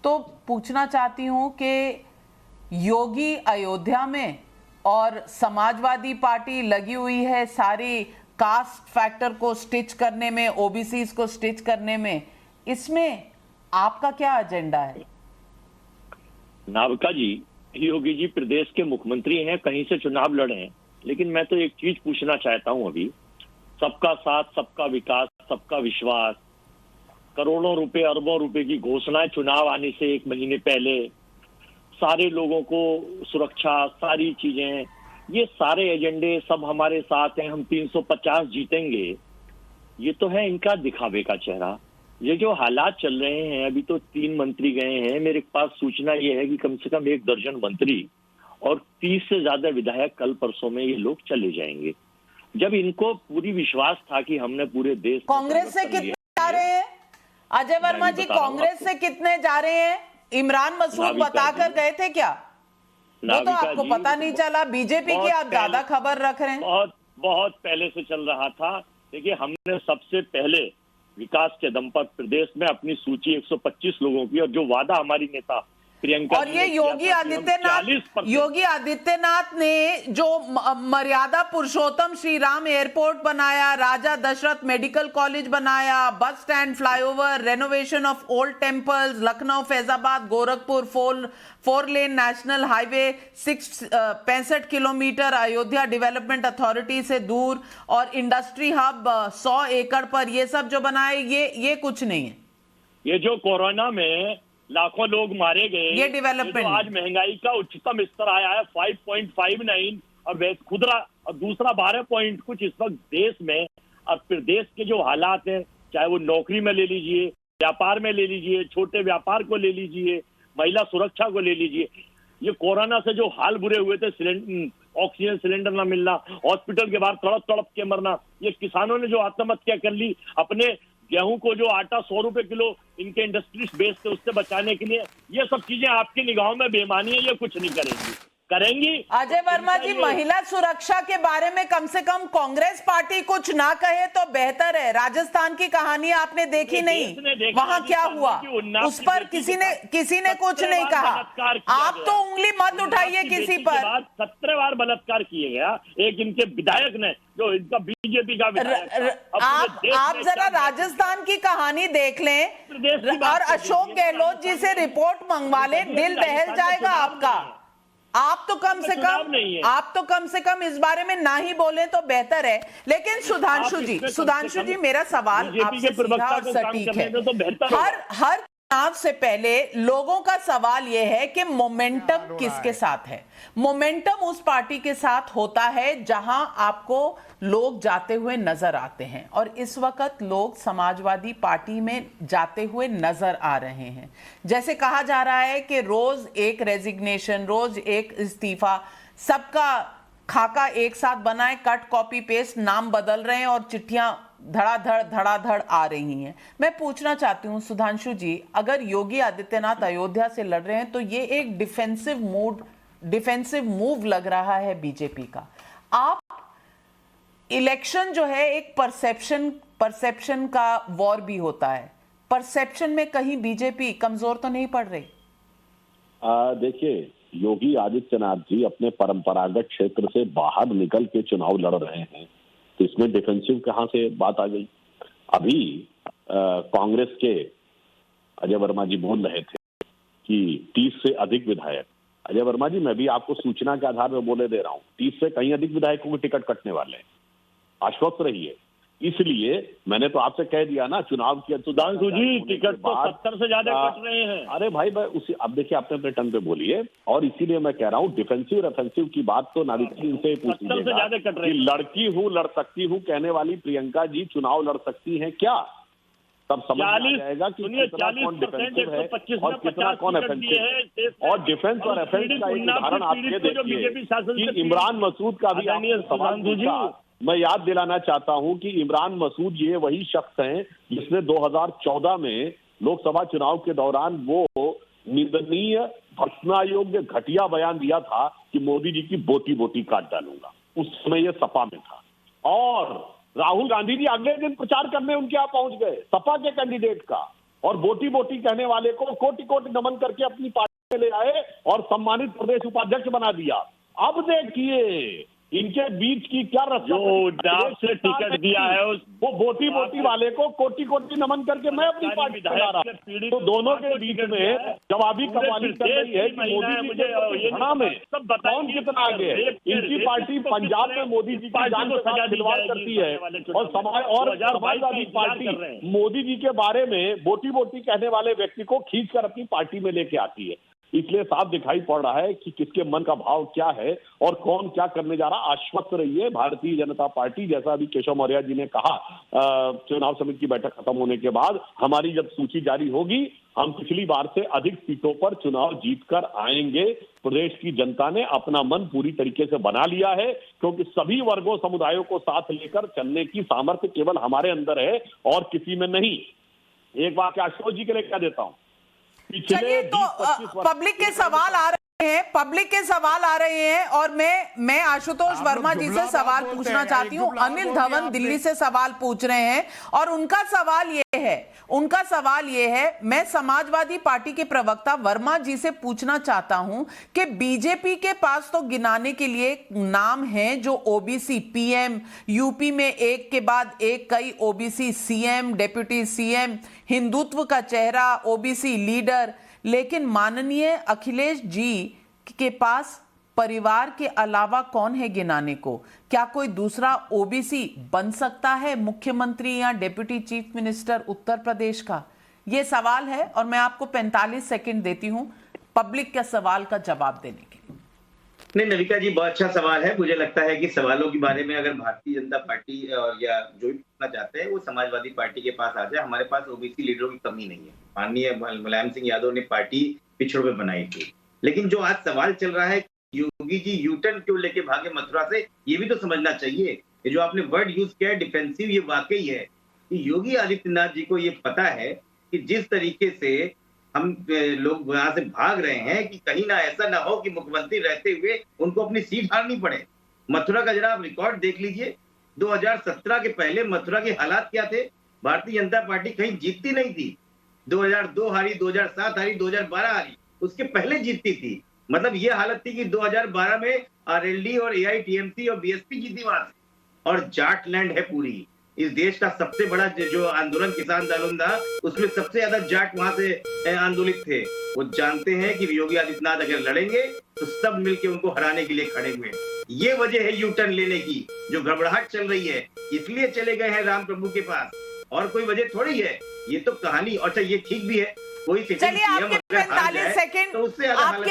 तो पूछना चाहती हूं कि योगी अयोध्या में और समाजवादी पार्टी लगी हुई है सारी कास्ट फैक्टर को स्टिच करने में, ओबीसी को स्टिच करने में, इसमें आपका क्या एजेंडा है? नाविका जी, योगी जी प्रदेश के मुख्यमंत्री हैं, कहीं से चुनाव लड़े हैं, लेकिन मैं तो एक चीज पूछना चाहता हूं अभी, सबका साथ, सबका विकास, सबका विश्वास, करोड़ों रुपए, अरबों रुपए की घोषणाएं चुनाव आने से 1 महीने पहले, सारे लोगों को सुरक्षा, सारी चीजें, ये सारे एजेंडे सब हमारे साथ हैं, हम 350 जीतेंगे, ये तो है इनका दिखावे का चेहरा। ये जो हालात चल रहे हैं, अभी तो 3 मंत्री गए हैं, मेरे पास सूचना ये है कि कम से कम 1 दर्जन मंत्री और 30 से ज्यादा विधायक कल परसों में ये लोग चले जाएंगे। जब इनको पूरी विश्वास था कि हमने पूरे देश, कांग्रेस से कितने जा रहे हैं अजय वर्मा जी? कांग्रेस से कितने जा रहे हैं? इमरान मसूद बताकर गए थे क्या? वो तो आपको पता नहीं चला, बीजेपी की आप ज्यादा खबर रख रहे हैं। बहुत पहले से चल रहा था। देखिए, हमने सबसे पहले विकास के दम पर प्रदेश में अपनी सूची 125 लोगों की, और जो वादा हमारी नेता प्रियंका, और ये योगी आदित्यनाथ ने जो मर्यादा पुरुषोत्तम श्री राम एयरपोर्ट बनाया, राजा दशरथ मेडिकल कॉलेज बनाया, bus stand, flyover, renovation of old temples, Lucknow, Faizabad, Gorakhpur, 4 lane national highway, 65 kilometre Ayodhya development authority से दूर, और इंडस्ट्री हब 100 एकड़ पर, ये सब जो बनाए, ये कुछ नहीं है। ये जो कोरोना में लाखों लोग मारे गए, ये डेवलपमेंट, आज महंगाई का उच्चतम स्तर आया है 5.59, और खुदरा और दूसरा 12 पॉइंट कुछ इस वक्त देश में। और फिर देश के जो हालात हैं, चाहे वो नौकरी में ले लीजिए, व्यापार में ले लीजिए, छोटे व्यापार को ले लीजिए, महिला सुरक्षा को ले लीजिए, ये कोरोना से जो हाल बुरे हुए थे, ऑक्सीजन सिलेंडर ना मिलना, हॉस्पिटल के बाहर तड़प तड़प के मरना, ये किसानों ने जो आत्महत्या कर ली, अपने गेहूं को जो आटा 100 रुपए किलो इनके इंडस्ट्रीज बेचते उससे बचाने के लिए, ये सब चीजें आपकी निगाहों में बेईमानी है, ये कुछ नहीं करेंगी। अजय वर्मा जी, महिला सुरक्षा के बारे में कम से कम कांग्रेस पार्टी कुछ ना कहे तो बेहतर है। राजस्थान की कहानी आपने देखी नहीं, वहां क्या हुआ उस पर किसी ने कुछ नहीं कहा। आप तो उंगली मत उठाइए किसी पर। 17 बार बलात्कार किए गया एक इनके विधायक ने, जो इनका बीजेपी का विधायक। आप जरा राजस्थान की कहानी देख लें और अशोक गहलोत जी से रिपोर्ट मंगवा लें, दिल दहल जाएगा आपका। आप तो कम से कम इस बारे में ना ही बोले तो बेहतर है। लेकिन सुधांशु जी मेरा सवाल आपसे सीधा और सटीक है। हर चुनाव से पहले लोगों का सवाल यह है कि मोमेंटम किसके साथ है। मोमेंटम उस पार्टी के साथ होता है जहां आपको लोग जाते हुए नजर आते हैं, और इस वक्त लोग समाजवादी पार्टी में जाते हुए नजर आ रहे हैं। जैसे कहा जा रहा है कि रोज एक रेजिग्नेशन, रोज एक इस्तीफा, सबका खाका एक साथ बनाए, कट कॉपी पेस्ट, नाम बदल रहे हैं और चिट्ठियां धड़ाधड़ आ रही हैं। मैं पूछना चाहती हूं सुधांशु जी, अगर योगी आदित्यनाथ अयोध्या से लड़ रहे हैं तो ये एक डिफेंसिव मूव लग रहा है बीजेपी का। आप इलेक्शन जो है एक परसेप्शन का वॉर भी होता है, परसेप्शन में कहीं बीजेपी कमजोर तो नहीं पड़ रही? देखिए, योगी आदित्यनाथ जी अपने परंपरागत क्षेत्र से बाहर निकल के चुनाव लड़ रहे हैं, तो इसमें डिफेंसिव कहां से बात आ गई? अभी कांग्रेस के अजय वर्मा जी बोल रहे थे कि 30 से अधिक विधायक। अजय वर्मा जी, मैं भी आपको सूचना के आधार पर बोले दे रहा हूं, 30 से कहीं अधिक विधायकों के टिकट कटने वाले हैं, आश्वस्त रहिए। इसलिए मैंने तो आपसे कह दिया ना, चुनाव की सुधांशु जी टिकट तो 70 से ज्यादा कट रहे हैं। अरे भाई उसी, अब देखिए अपने अपने टंग पे बोलिए। और इसीलिए मैं कह रहा हूँ डिफेंसिव रेफेंसिव की बात तो नागरिक इनसे पूछ लीजिएगा कि लड़की हूँ, लड़ सकती हूँ कहने वाली प्रियंका जी चुनाव लड़ सकती हैं क्या? तब समझ आ जाएगा कि कितना कौन डिफेंसिव है और कितना कौन ऑफेंसिव। और डिफेंस और ऑफेंस का एक उदाहरण आप ये देखिए कि इमरान मसूद का भी सवाल पूछा। मैं याद दिलाना चाहता हूं कि इमरान मसूद ये वही शख्स हैं जिसने 2014 में लोकसभा चुनाव के दौरान वो निंदनीय, भर्त्सना योग्य, घटिया बयान दिया था कि मोदी जी की बोटी बोटी काट डालूंगा। उस समय ये सपा में था, और राहुल गांधी जी अगले दिन प्रचार करने उनके यहाँ पहुंच गए, सपा के कैंडिडेट का, और बोटी बोटी कहने वाले को कोटि कोटि नमन करके अपनी पार्टी में ले आए और सम्मानित प्रदेश उपाध्यक्ष बना दिया। अब देखिए इनके बीच की क्या रस्ता से टिकट दिया है वो बोटी बोटी वाले को कोटि कोटि नमन करके मैं अपनी पार्टी में ला रहा हूं। तो दोनों के बीच में जवाबी कवाली चल रही है कि मोदी जी के घटना में कौन कितना आगे है। इनकी पार्टी पंजाब में मोदी जी की जान के साथ खिलवाड़ करती है, और समाजवादी पार्टी मोदी जी के बारे में बोटी बोटी कहने वाले व्यक्ति को खींच कर अपनी पार्टी में लेके आती है। इसलिए साफ दिखाई पड़ रहा है कि किसके मन का भाव क्या है और कौन क्या करने जा रहा। आश्वस्त रहिए, भारतीय जनता पार्टी, जैसा अभी केशव मौर्य जी ने कहा, चुनाव समिति की बैठक खत्म होने के बाद हमारी जब सूची जारी होगी, हम पिछली बार से अधिक सीटों पर चुनाव जीतकर आएंगे। प्रदेश की जनता ने अपना मन पूरी तरीके से बना लिया है, क्योंकि सभी वर्गों समुदायों को साथ लेकर चलने की सामर्थ्य केवल हमारे अंदर है और किसी में नहीं। एक बात अशोक जी के लिए क्या देता हूं, चलिए, तो पब्लिक के सवाल आ रहे हैं, पब्लिक के सवाल आ रहे हैं और मैं आशुतोष वर्मा जी से सवाल पूछना चाहती हूं। अनिल धवन दिल्ली से सवाल पूछ रहे हैं और उनका सवाल ये है, मैं समाजवादी पार्टी के प्रवक्ता वर्मा जी से पूछना चाहता हूं कि बीजेपी के पास तो गिनाने के लिए नाम हैं जो ओबीसी पीएम, यूपी में एक के बाद एक कई OBC CM, deputy CM, Hindutva का चेहरा, ओबीसी लीडर, लेकिन माननीय अखिलेश जी के पास परिवार के अलावा कौन है गिनाने को? क्या कोई दूसरा ओबीसी बन सकता है मुख्यमंत्री या deputy chief minister Uttar Pradesh का? यह सवाल है और मैं आपको 45 सेकंड देती हूं पब्लिक के सवाल का जवाब देने के लिए। नहीं नविका जी, बहुत अच्छा सवाल है। मुझे लगता है कि सवालों के बारे में अगर भारतीय जनता पार्टी या जो भी पूछना चाहते हैं वो समाजवादी पार्टी के पास आ जाए। हमारे पास ओबीसी लीडरों की कमी नहीं है। माननीय मुलायम सिंह यादव ने पार्टी पिछड़ों पे बनाई थी, लेकिन जो आज सवाल चल रहा है योगी जी यूटर्न क्यों लेके भागे मथुरा से, ये भी तो समझना चाहिए। ये जो आपने वर्ड यूज किया है डिफेंसिव, ये वाकई है कि योगी आदित्यनाथ जी को ये पता है कि जिस तरीके से हम लोग यहाँ से भाग रहे हैं कि कहीं ना ऐसा ना हो कि मुख्यमंत्री रहते हुए उनको अपनी सीट हारनी पड़े। मथुरा का जरा आप रिकॉर्ड देख लीजिए, 2017 के पहले मथुरा के हालात क्या थे। भारतीय जनता पार्टी कहीं जीतती नहीं थी। 2002 हारी, 2007 हारी, 2012 हारी, उसके पहले जीतती थी। मतलब ये हालत थी कि 2012 में आरएलडी और एआईटीएमसी और बीएसपी जीती वहां से। और जाट लैंड है पूरी। इस देश का सबसे बड़ा जो आंदोलन किसान आंदोलन था, उसमें सबसे ज्यादा जाट वहां से आंदोलित थे। वो जानते हैं कि योगी आदित्यनाथ अगर लड़ेंगे तो सब मिलकर उनको हराने के लिए खड़े हुए। ये वजह है यू टर्न लेने की। जो घबराहट चल रही है इसलिए चले गए हैं राम प्रभु के पास, और कोई वजह थोड़ी है। ये तो कहानी, अच्छा ये ठीक भी है। चलिए आपके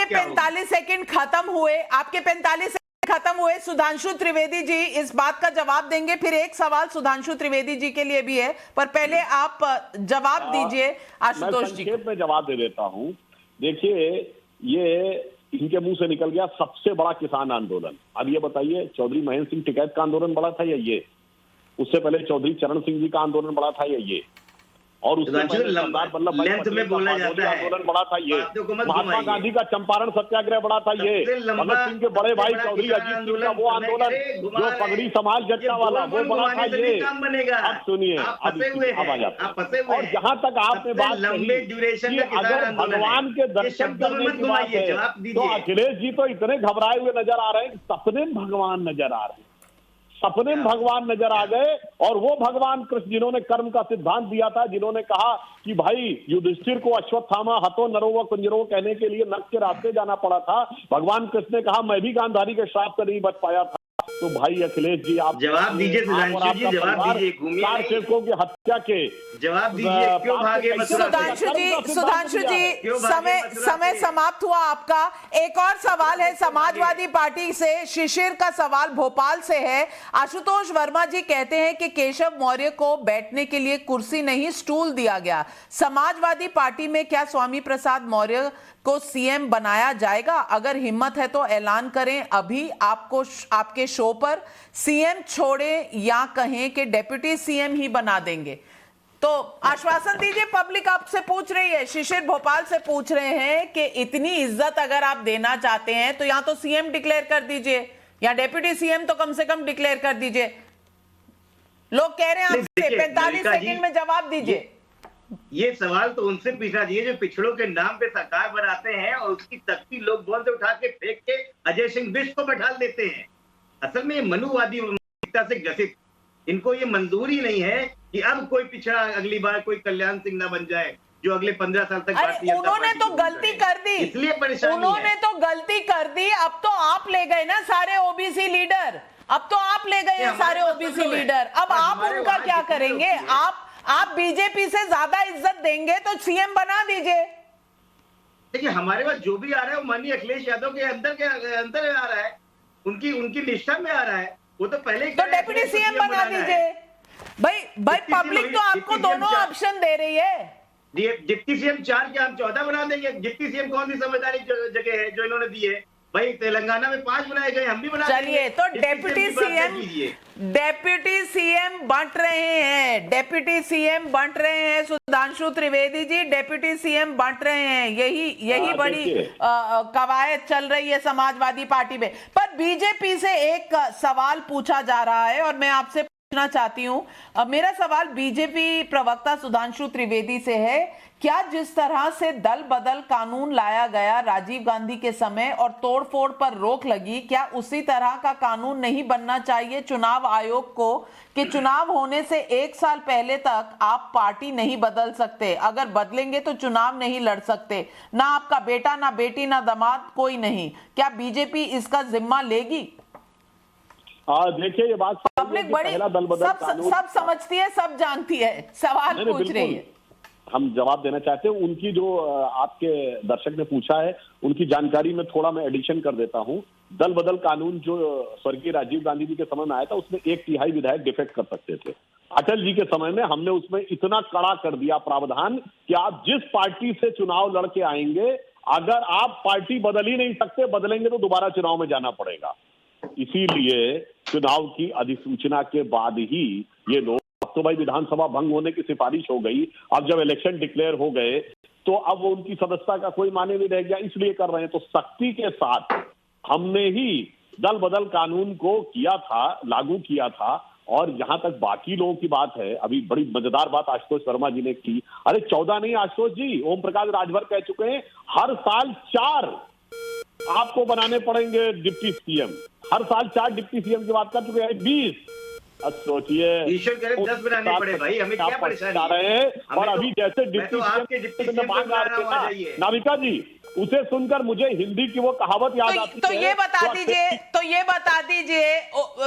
45 सेकंड खत्म हुए, आपके 45 सेकंड खत्म हुए। सुधांशु त्रिवेदी जी इस बात का जवाब देंगे, फिर एक सवाल सुधांशु त्रिवेदी जी के लिए भी है, पर पहले आप जवाब दीजिए आशुतोष जी। संक्षेप में जवाब दे देता हूं। देखिए, ये इनके मुंह से निकल गया सबसे बड़ा किसान आंदोलन। अब ये बताइए, चौधरी महेंद्र सिंह टिकैत का आंदोलन बड़ा था या ये? उससे पहले चौधरी चरण सिंह जी का आंदोलन बड़ा था या ये? और उससे पहले सरदार वल्लभ भाई पटेल का आंदोलन बड़ा था ये? महात्मा गांधी का चंपारण सत्याग्रह बड़ा था ये? भगत सिंह के बड़े भाई चौधरी अजीत सिंह का वो आंदोलन जो पगड़ी समाज जट्टा वाला, वो बड़ा था ये? अब सुनिए, अब आ जाते हैं। और जहां तक आपने बात कही कि अगर भगवान के दर्शन करने की बात है तो अखिलेश जी तो इतने घबराए हुए नजर आ रहे हैं कि सपने में भगवान नजर आ रहे हैं। सपने में भगवान नजर आ गए। और वो भगवान कृष्ण जिन्होंने कर्म का सिद्धांत दिया था, जिन्होंने कहा कि भाई युधिष्ठिर को अश्वत्थामा हतो नरो व कुंजरो कहने के लिए नर्क के रास्ते जाना पड़ा था, भगवान कृष्ण ने कहा मैं भी गांधारी के श्राप से नहीं बच पाया था। तो भाई अखिलेश जी, आप जवाब दीजिए। सुधांशु जी जवाब दीजिए। कार सेवकों की हत्या के जवाब दीजिए, क्यों भागे? सुधांशु जी समय समाप्त हुआ आपका। एक और सवाल है समाजवादी पार्टी से, शिशिर का सवाल भोपाल से है। आशुतोष वर्मा जी कहते हैं कि केशव मौर्य को बैठने के लिए कुर्सी नहीं स्टूल दिया गया। समाजवादी पार्टी में क्या स्वामी प्रसाद मौर्य को सीएम बनाया जाएगा? अगर हिम्मत है तो ऐलान करें अभी आपको आपके शो पर। सीएम छोड़े या कहें कि डेप्यूटी सीएम ही बना देंगे? तो आश्वासन दीजिए, पब्लिक आपसे पूछ रही है। शिशिर भोपाल से पूछ रहे हैं कि इतनी इज्जत अगर आप देना चाहते हैं तो या तो सीएम डिक्लेयर कर दीजिए या डेप्यूटी सीएम तो कम से कम डिक्लेयर कर दीजिए। लोग कह रहे हैं आपसे 45 सेकंड में जवाब दीजिए। ये सवाल तो उनसे पूछना चाहिए जो पिछड़ों के नाम पे सरकार बनाते हैं और उसकी तख्ती लोग बॉल से उठा के फेंक के अजय सिंह बिष्ट को बैठा देते हैं। असल में ये मनुवादी मानसिकता से ग्रसित, इनको ये मंजूर ही नहीं है कि अब कोई पिछड़ा अगली बार कोई कल्याण सिंह ना बन जाए जो अगले 15 साल तक उन्होंने तो गलती कर दी, इसलिए परेशानी उन्होंने तो गलती कर दी। अब तो आप ले गए ना सारे ओबीसी लीडर, अब तो आप ले गए सारे ओबीसी लीडर। अब आप उनका क्या करेंगे? आप बीजेपी से ज्यादा इज्जत देंगे तो सीएम बना दीजिए। देखिए, हमारे पास जो भी आ रहा है वो माननीय अखिलेश यादव के अंदर आ रहा है, उनकी निष्ठा में आ रहा है। वो तो पहले तो डेप्यूटी सीएम बना दीजिए। भाई पब्लिक तो आपको दोनों ऑप्शन दे रही है। डिप्टी सीएम 4 के हम 14 बना देंगे। डिप्टी सीएम कौन सी संवैधानिक जगह है जो इन्होंने दी है? भाई तेलंगाना में 5 बनाए गए, हम भी बना चलिए, तो डेप्यूटी सीएम बंट रहे हैं, डेप्यूटी सीएम बंट रहे हैं सुधांशु त्रिवेदी जी, डेप्यूटी सीएम बंट रहे हैं। यही बड़ी कवायद चल रही है समाजवादी पार्टी में। पर बीजेपी से एक सवाल पूछा जा रहा है और मैं आपसे पूछना चाहती हूं। मेरा सवाल बीजेपी प्रवक्ता सुधांशु त्रिवेदी से है, क्या जिस तरह से दल बदल कानून लाया गया राजीव गांधी के समय और तोड़फोड़ पर रोक लगी, क्या उसी तरह का कानून नहीं बनना चाहिए चुनाव आयोग को कि चुनाव होने से 1 साल पहले तक आप पार्टी नहीं बदल सकते, अगर बदलेंगे तो चुनाव नहीं लड़ सकते, ना आपका बेटा, ना बेटी, ना दामाद, कोई नहीं। क्या बीजेपी इसका जिम्मा लेगी? देखिए, ये बात पब्लिक बड़ी सब समझती है, सब जानती है, सवाल पूछ रही है। हम जवाब देना चाहते हैं। उनकी जो आपके दर्शक ने पूछा है, उनकी जानकारी में थोड़ा मैं एडिशन कर देता हूं। दल बदल कानून जो स्वर्गीय राजीव गांधी जी के समय में आया था, उसमें 1/3 विधायक डिफेक्ट कर सकते थे। अटल जी के समय में हमने उसमें इतना कड़ा कर दिया प्रावधान कि आप जिस पार्टी से चुनाव लड़के आएंगे, अगर आप पार्टी बदल ही नहीं सकते, बदलेंगे तो दोबारा चुनाव में जाना पड़ेगा। इसीलिए चुनाव की अधिसूचना के बाद ही ये लोग, तो भाई विधानसभा भंग होने की सिफारिश हो गई, अब जब इलेक्शन डिक्लेयर हो गए तो अब उनकी सदस्यता का कोई माने नहीं रह गया, इसलिए कर रहे हैं। तो सख्ती के साथ हमने ही दल बदल कानून को किया था, लागू किया था। और जहां तक बाकी लोगों की बात है, अभी बड़ी मजेदार बात आशुतोष शर्मा जी ने की। अरे 14 नहीं आशुतोष जी, ओम प्रकाश राजभर कह चुके हैं, हर साल 4 आपको बनाने पड़ेंगे डिप्टी सीएम। हर साल 4 डिप्टी सीएम की बात कर चुके हैं, 20। अब सोचिए, ईश्वर करे 10 बनाने पड़े भाई, हमें क्या परेशानी है? और अभी जैसे डिप्टी सीएम मांग रहे थे नाविका जी, उसे सुनकर मुझे हिंदी की वो कहावत याद आती है। तो ये बता दीजिए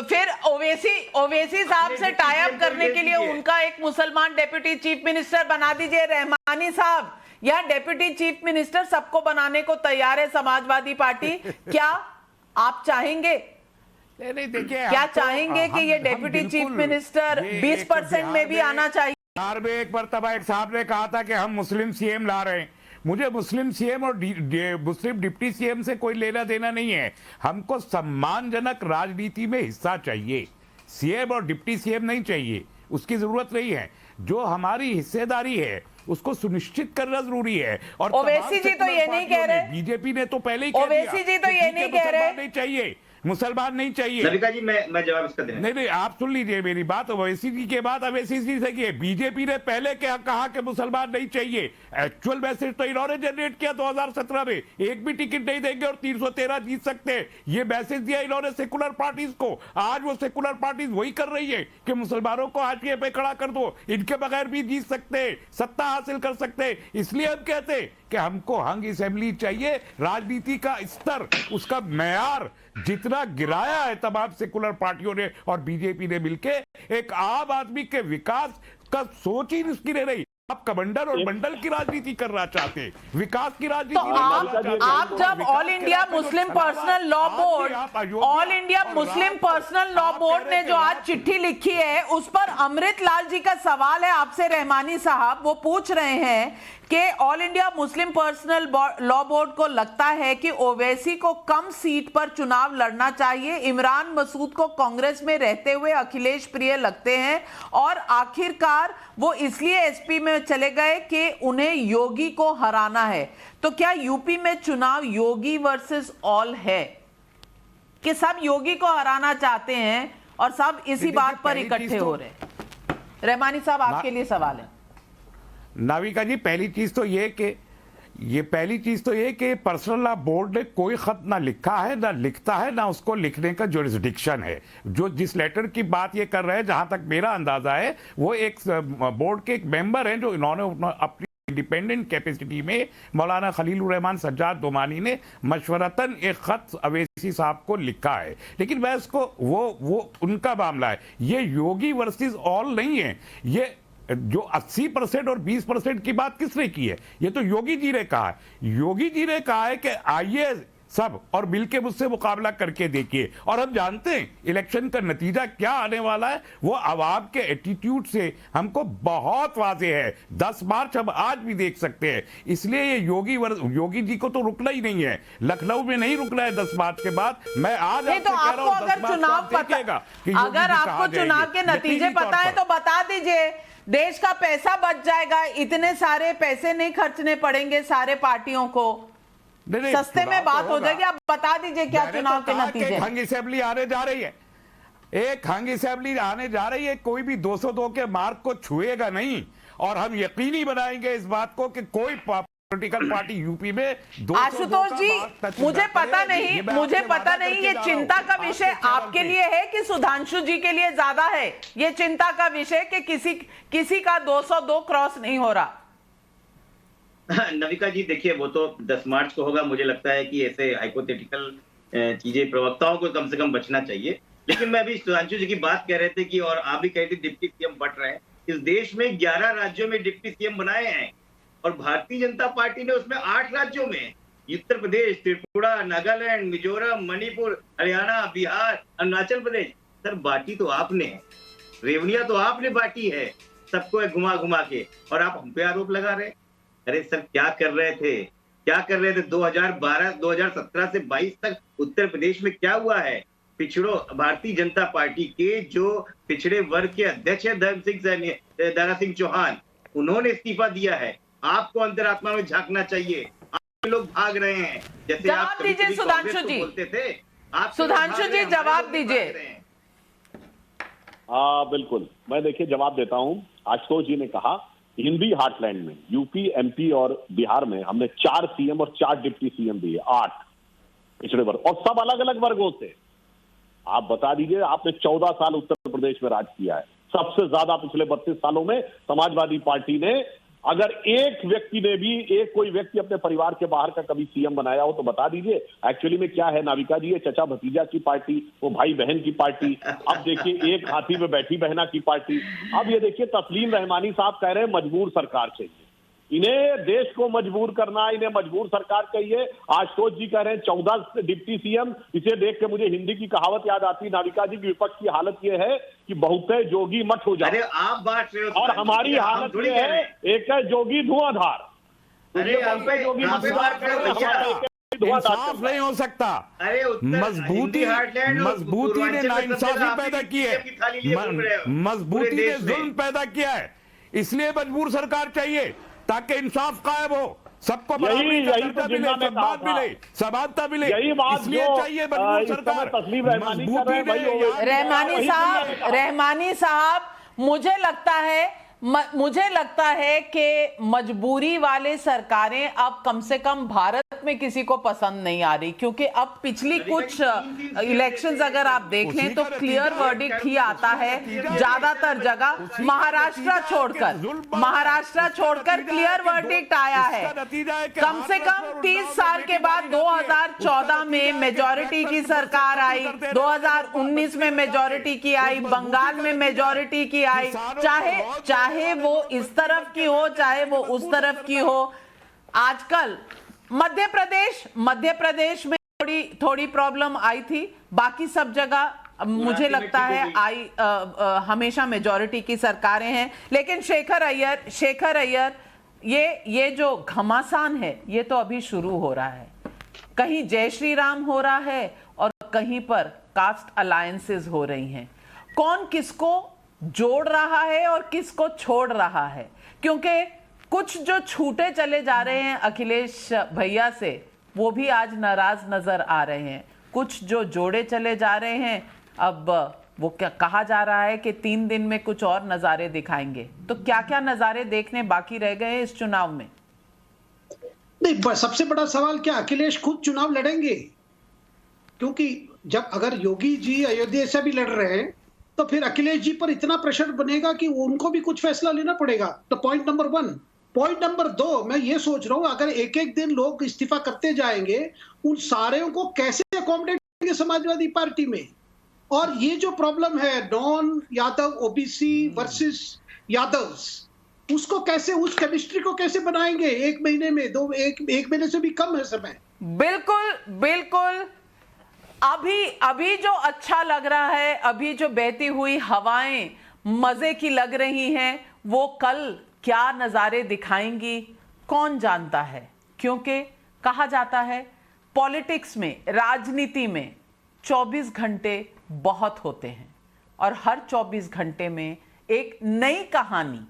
फिर ओवैसी साहब से टाई अप करने के लिए उनका एक मुसलमान डेप्यूटी चीफ मिनिस्टर बना दीजिए, रहमानी साहब। यह डेप्यूटी चीफ मिनिस्टर सबको बनाने को तैयार है समाजवादी पार्टी। क्या आप चाहेंगे? नहीं, देखिए, क्या चाहेंगे कि ये डेप्यूटी चीफ मिनिस्टर 20% में भी आना चाहिए? बिहार में एक मरतबा एक साहब ने कहा था कि हम मुस्लिम सीएम ला रहे हैं। मुझे मुस्लिम सीएम और मुस्लिम डिप्टी सीएम से कोई लेना देना नहीं है। हमको सम्मानजनक राजनीति में हिस्सा चाहिए, सीएम और डिप्टी सीएम नहीं चाहिए, उसकी जरूरत नहीं है। जो हमारी हिस्सेदारी है उसको सुनिश्चित करना जरूरी है। और ओवैसी जी तो ये नहीं कह रहे, बीजेपी ने तो पहले ही कह दिया, ओवैसी जी तो ये नहीं कह रहे, नहीं चाहिए, मुसलमान नहीं चाहिए। ललिका जी, मैं जवाब इसका देना। नहीं, आप सुन लीजिए मेरी बात। ओवैसी जी के बाद ओवैसी जी से किए, बीजेपी ने पहले क्या कहा कि मुसलमान नहीं चाहिए। एक्चुअल मैसेज तो इन्होंने जनरेट किया 2017 में, एक भी टिकट नहीं देंगे और 313 जीत सकते हैं, ये मैसेज दिया इन्होंने सेकुलर पार्टीज को। आज वो सेकुलर पार्टीज वही कर रही है कि मुसलमानों को हाशिए पे खड़ा कर दो, इनके बगैर भी जीत सकते, सत्ता हासिल कर सकते। इसलिए हम कहते हैं कि हमको हंग असेंबली चाहिए। राजनीति का स्तर, उसका मैयार जितना गिराया है तमाम सेकुलर पार्टियों ने और बीजेपी ने मिलके, एक आम आदमी के विकास का सोच ही उसकी नहीं रही। आप कमंडल और मंडल की राजनीति करना चाहते, विकास की राजनीति। तो आप जब all India Muslim personal law board ने जो आज चिट्ठी लिखी है, उस पर अमृत लाल जी का सवाल है आपसे, रहमानी साहब। वो पूछ रहे हैं कि all India Muslim personal law board को लगता है कि ओवैसी को कम सीट पर चुनाव लड़ना चाहिए। इमरान मसूद को कांग्रेस में रहते हुए अखिलेश प्रिय लगते हैं और आखिरकार वो इसलिए एसपी में चले गए कि उन्हें योगी को हराना है। तो क्या यूपी में चुनाव योगी वर्सेस ऑल है कि सब योगी को हराना चाहते हैं और सब इसी बात पर इकट्ठे हो रहे हैं? रहमानी साहब, आपके लिए सवाल है। नाविका जी, पहली चीज तो ये कि पर्सनल लॉ बोर्ड ने कोई खत ना लिखा है, ना लिखता है, ना उसको लिखने का जुरिस्डिक्शन है। जो जिस लेटर की बात ये कर रहे हैं, जहां तक मेरा अंदाजा है, वो एक बोर्ड के एक मेंबर हैं जो इन्होंने अपनी इंडिपेंडेंट कैपेसिटी में मौलाना खलीलुर रहमान सज्जाद दोमानी ने मशवरतन एक खत अवैसी साहब को लिखा है। लेकिन मैं इसको वो उनका मामला है, ये योगी वर्सेस ऑल नहीं है। ये जो 80% और 20% की बात किसने की है? ये तो योगी जी ने कहा है। योगी जी ने कहा है कि आइए सब, और मिलके मुझसे मुकाबला करके देखिए। और हम जानते हैं इलेक्शन का नतीजा क्या आने वाला है, वो अवाम के एटीट्यूड से हमको बहुत वाज़ेह है। 10 मार्च हम आज भी देख सकते हैं। इसलिए ये योगी जी को तो रुकना ही नहीं है, लखनऊ में नहीं रुकना है 10 मार्च के बाद। मैं आज नहीं तो आपको अगर चुनाव पता, अगर आपको चुनाव के नतीजे पता है तो बता दीजिए, देश का पैसा बच जाएगा, इतने सारे पैसे नहीं खर्चने पड़ेंगे सारे पार्टियों को, सस्ते में बात हो जाएगी। आप बता दीजिए क्या चुनाव के नतीजे। हंग असेंबली आने जा रही है, एक हंग असेंबली आने जा रही है, कोई भी 202 के मार्क को छुएगा नहीं। और हम यकीनी बनाएंगे इस बात को कि कोई पॉलिटिकल पार्टी यूपी में 202 आशुतोष जी, मुझे पता नहीं ये चिंता का विषय आपके लिए है कि सुधांशु जी के लिए ज्यादा है ये चिंता का विषय कि किसी का 202 क्रॉस नहीं हो रहा। नविका जी देखिए, वो तो 10 मार्च को होगा। मुझे लगता है कि ऐसे हाइपोथेटिकल चीजें प्रवक्ताओं को कम से कम बचना चाहिए। लेकिन मैं अभी सुधांशु जी की बात कह रहे थे कि, और आप भी कह रहे थे डिप्टी सीएम बढ़ रहे हैं। इस देश में 11 राज्यों में डिप्टी सीएम बनाए हैं और भारतीय जनता पार्टी ने उसमें 8 राज्यों में, उत्तर प्रदेश, त्रिपुरा, नागालैंड, मिजोरम, मणिपुर, हरियाणा, बिहार, अरुणाचल प्रदेश। सर बांटी तो आपने है, रेवनिया तो आपने बांटी है सबको घुमा घुमा के, और आप हम पे आरोप लगा रहे हैं। अरे सर क्या कर रहे थे 2012 2017 से 22 तक उत्तर प्रदेश में क्या हुआ है? भारतीय जनता पार्टी के जो पिछड़े वर्ग के अध्यक्ष है दारा सिंह चौहान, उन्होंने इस्तीफा दिया है। आपको अंतरात्मा में झांकना चाहिए। आप लोग भाग रहे हैं, जैसे जवाब दीजिए सुधांशु जी, बोलते थे आप। सुधांशु जी जवाब दीजिए। बिल्कुल, मैं देखिए जवाब देता हूं। आशुतोष जी ने कहा हिंदी हार्टलैंड में यूपी, एमपी और बिहार में हमने 4 सीएम और 4 डिप्टी सीएम दिए, 8 पिछड़े वर्ग, और सब अलग अलग वर्गों से। आप बता दीजिए, आपने 14 साल उत्तर प्रदेश में राज किया है, सबसे ज्यादा पिछले 32 सालों में समाजवादी पार्टी ने। अगर एक कोई व्यक्ति अपने परिवार के बाहर का कभी सीएम बनाया हो तो बता दीजिए। एक्चुअली में क्या है नाविका जी, ये चचा भतीजा की पार्टी, वो भाई बहन की पार्टी। अब देखिए एक हाथी में बैठी बहना की पार्टी। अब ये देखिए तस्लीम रहमानी साहब कह रहे हैं मजबूर सरकार चाहिए, इन्हें देश को मजबूर करना, इन्हें मजबूर सरकार चाहिए। आशुतोष जी कह रहे हैं 14 डिप्टी सीएम। इसे देख के मुझे हिंदी की कहावत याद आती, नाविका जी, विपक्ष की हालत यह है कि बहुत है जोगी मठ हो जाए। अरे आप बात रहे हो, और हमारी हालत ये है, एक है जोगी धुआंधार। जोगी इंसाफ नहीं हो सकता। अरे मजबूती ने नाइंसाफी पैदा की है, मजबूती ने जुल्म पैदा किया है, इसलिए मजबूर सरकार चाहिए ताकि इंसाफ कायम हो, सबको समानता मिले, समानता मिले, इसलिए चाहिए मजबूर सरकार। रहमानी साहब, मुझे लगता है कि मजबूरी वाले सरकारें अब कम से कम भारत में किसी को पसंद नहीं आ रही, क्योंकि अब पिछली कुछ इलेक्शंस अगर आप देखें तो क्लियर वर्डिक्ट ही आता है ज्यादातर जगह। महाराष्ट्र छोड़कर क्लियर वर्डिक्ट आया है। कम से कम 30 साल के बाद 2014 में मेजॉरिटी की सरकार आई, 2019 में मेजॉरिटी की आई, बंगाल में मेजॉरिटी की आई, चाहे वो इस तरफ की हो चाहे वो उस तरफ की हो। आजकल मध्य प्रदेश में थोड़ी प्रॉब्लम आई थी, बाकी सब जगह मुझे लगता है हमेशा मेजॉरिटी की सरकारें हैं। लेकिन शेखर अय्यर ये जो घमासान है ये तो अभी शुरू हो रहा है। कहीं जय श्री राम हो रहा है और कहीं पर कास्ट अलायंसेस हो रही हैं। कौन किसको जोड़ रहा है और किसको छोड़ रहा है, क्योंकि कुछ जो छूटे चले जा रहे हैं अखिलेश भैया से, वो भी आज नाराज नजर आ रहे हैं। कुछ जो जोड़े चले जा रहे हैं, अब वो क्या कहा जा रहा है कि 3 दिन में कुछ और नजारे दिखाएंगे। तो क्या क्या नजारे देखने बाकी रह गए हैं इस चुनाव में? नहीं, सबसे बड़ा सवाल क्या अखिलेश खुद चुनाव लड़ेंगे? क्योंकि जब अगर योगी जी अयोध्या से भी लड़ रहे हैं तो फिर अखिलेश जी पर इतना प्रेशर बनेगा कि उनको भी कुछ फैसला लेना पड़ेगा। तो पॉइंट नंबर 1। पॉइंट नंबर 2, मैं ये सोच रहा हूं अगर एक एक दिन लोग इस्तीफा करते जाएंगे, उन सारे को कैसे अकोमोडेट करेंगे समाजवादी पार्टी में? और ये जो प्रॉब्लम है non Yadav OBC versus Yadavs, उसको कैसे, उस केमिस्ट्री को कैसे बनाएंगे? 1 महीने में एक महीने से भी कम है समय। बिल्कुल बिल्कुल। अभी जो अच्छा लग रहा है, अभी जो बहती हुई हवाएं मजे की लग रही हैं, वो कल क्या नजारे दिखाएंगी कौन जानता है। क्योंकि कहा जाता है पॉलिटिक्स में, राजनीति में 24 घंटे बहुत होते हैं और हर 24 घंटे में एक नई कहानी,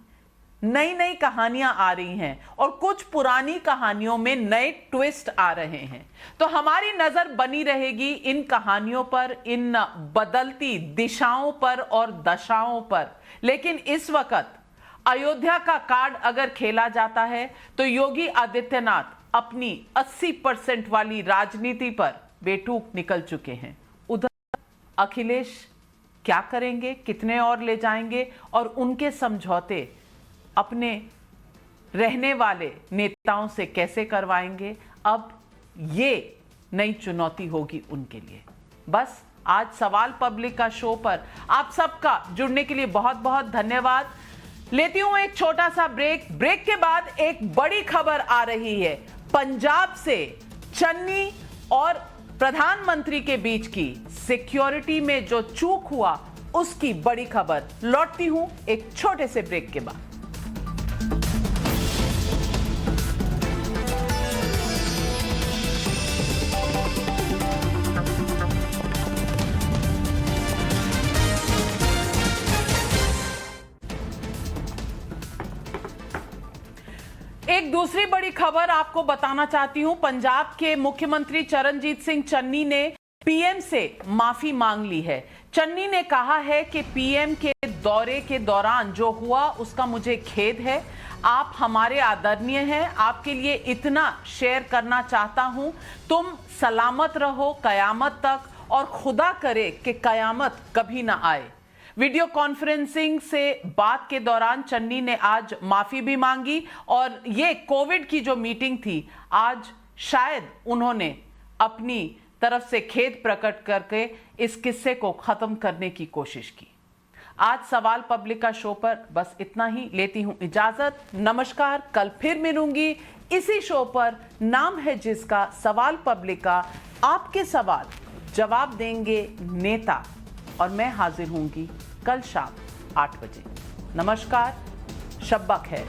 नई कहानियां आ रही हैं और कुछ पुरानी कहानियों में नए ट्विस्ट आ रहे हैं। तो हमारी नजर बनी रहेगी इन कहानियों पर, इन बदलती दिशाओं पर और दशाओं पर। लेकिन इस वक्त अयोध्या का कार्ड अगर खेला जाता है तो योगी आदित्यनाथ अपनी 80% वाली राजनीति पर बेटूक निकल चुके हैं। उधर अखिलेश क्या करेंगे, कितने और ले जाएंगे और उनके समझौते अपने रहने वाले नेताओं से कैसे करवाएंगे, अब ये नई चुनौती होगी उनके लिए। बस आज सवाल पब्लिक का शो पर आप सबका जुड़ने के लिए बहुत बहुत धन्यवाद। लेती हूं एक छोटा सा ब्रेक के बाद एक बड़ी खबर आ रही है पंजाब से। चन्नी और प्रधानमंत्री के बीच की सिक्योरिटी में जो चूक हुआ उसकी बड़ी खबर। लौटती हूं एक छोटे से ब्रेक के बाद। एक दूसरी बड़ी खबर आपको बताना चाहती हूं। पंजाब के मुख्यमंत्री चरणजीत सिंह चन्नी ने पीएम से माफी मांग ली है। चन्नी ने कहा है कि पीएम के दौरे के दौरान जो हुआ उसका मुझे खेद है। आप हमारे आदरणीय हैं, आपके लिए इतना शेयर करना चाहता हूं। तुम सलामत रहो कयामत तक और खुदा करे कि कयामत कभी ना आए। वीडियो कॉन्फ्रेंसिंग से बात के दौरान चन्नी ने आज माफी भी मांगी और ये कोविड की जो मीटिंग थी आज शायद उन्होंने अपनी तरफ से खेद प्रकट करके इस किस्से को खत्म करने की कोशिश की। आज सवाल पब्लिक का शो पर बस इतना ही। लेती हूं इजाजत, नमस्कार। कल फिर मिलूंगी इसी शो पर, नाम है जिसका सवाल पब्लिक का। आपके सवाल जवाब देंगे नेता और मैं हाजिर होंगी कल शाम 8 बजे। नमस्कार, शब बखैर।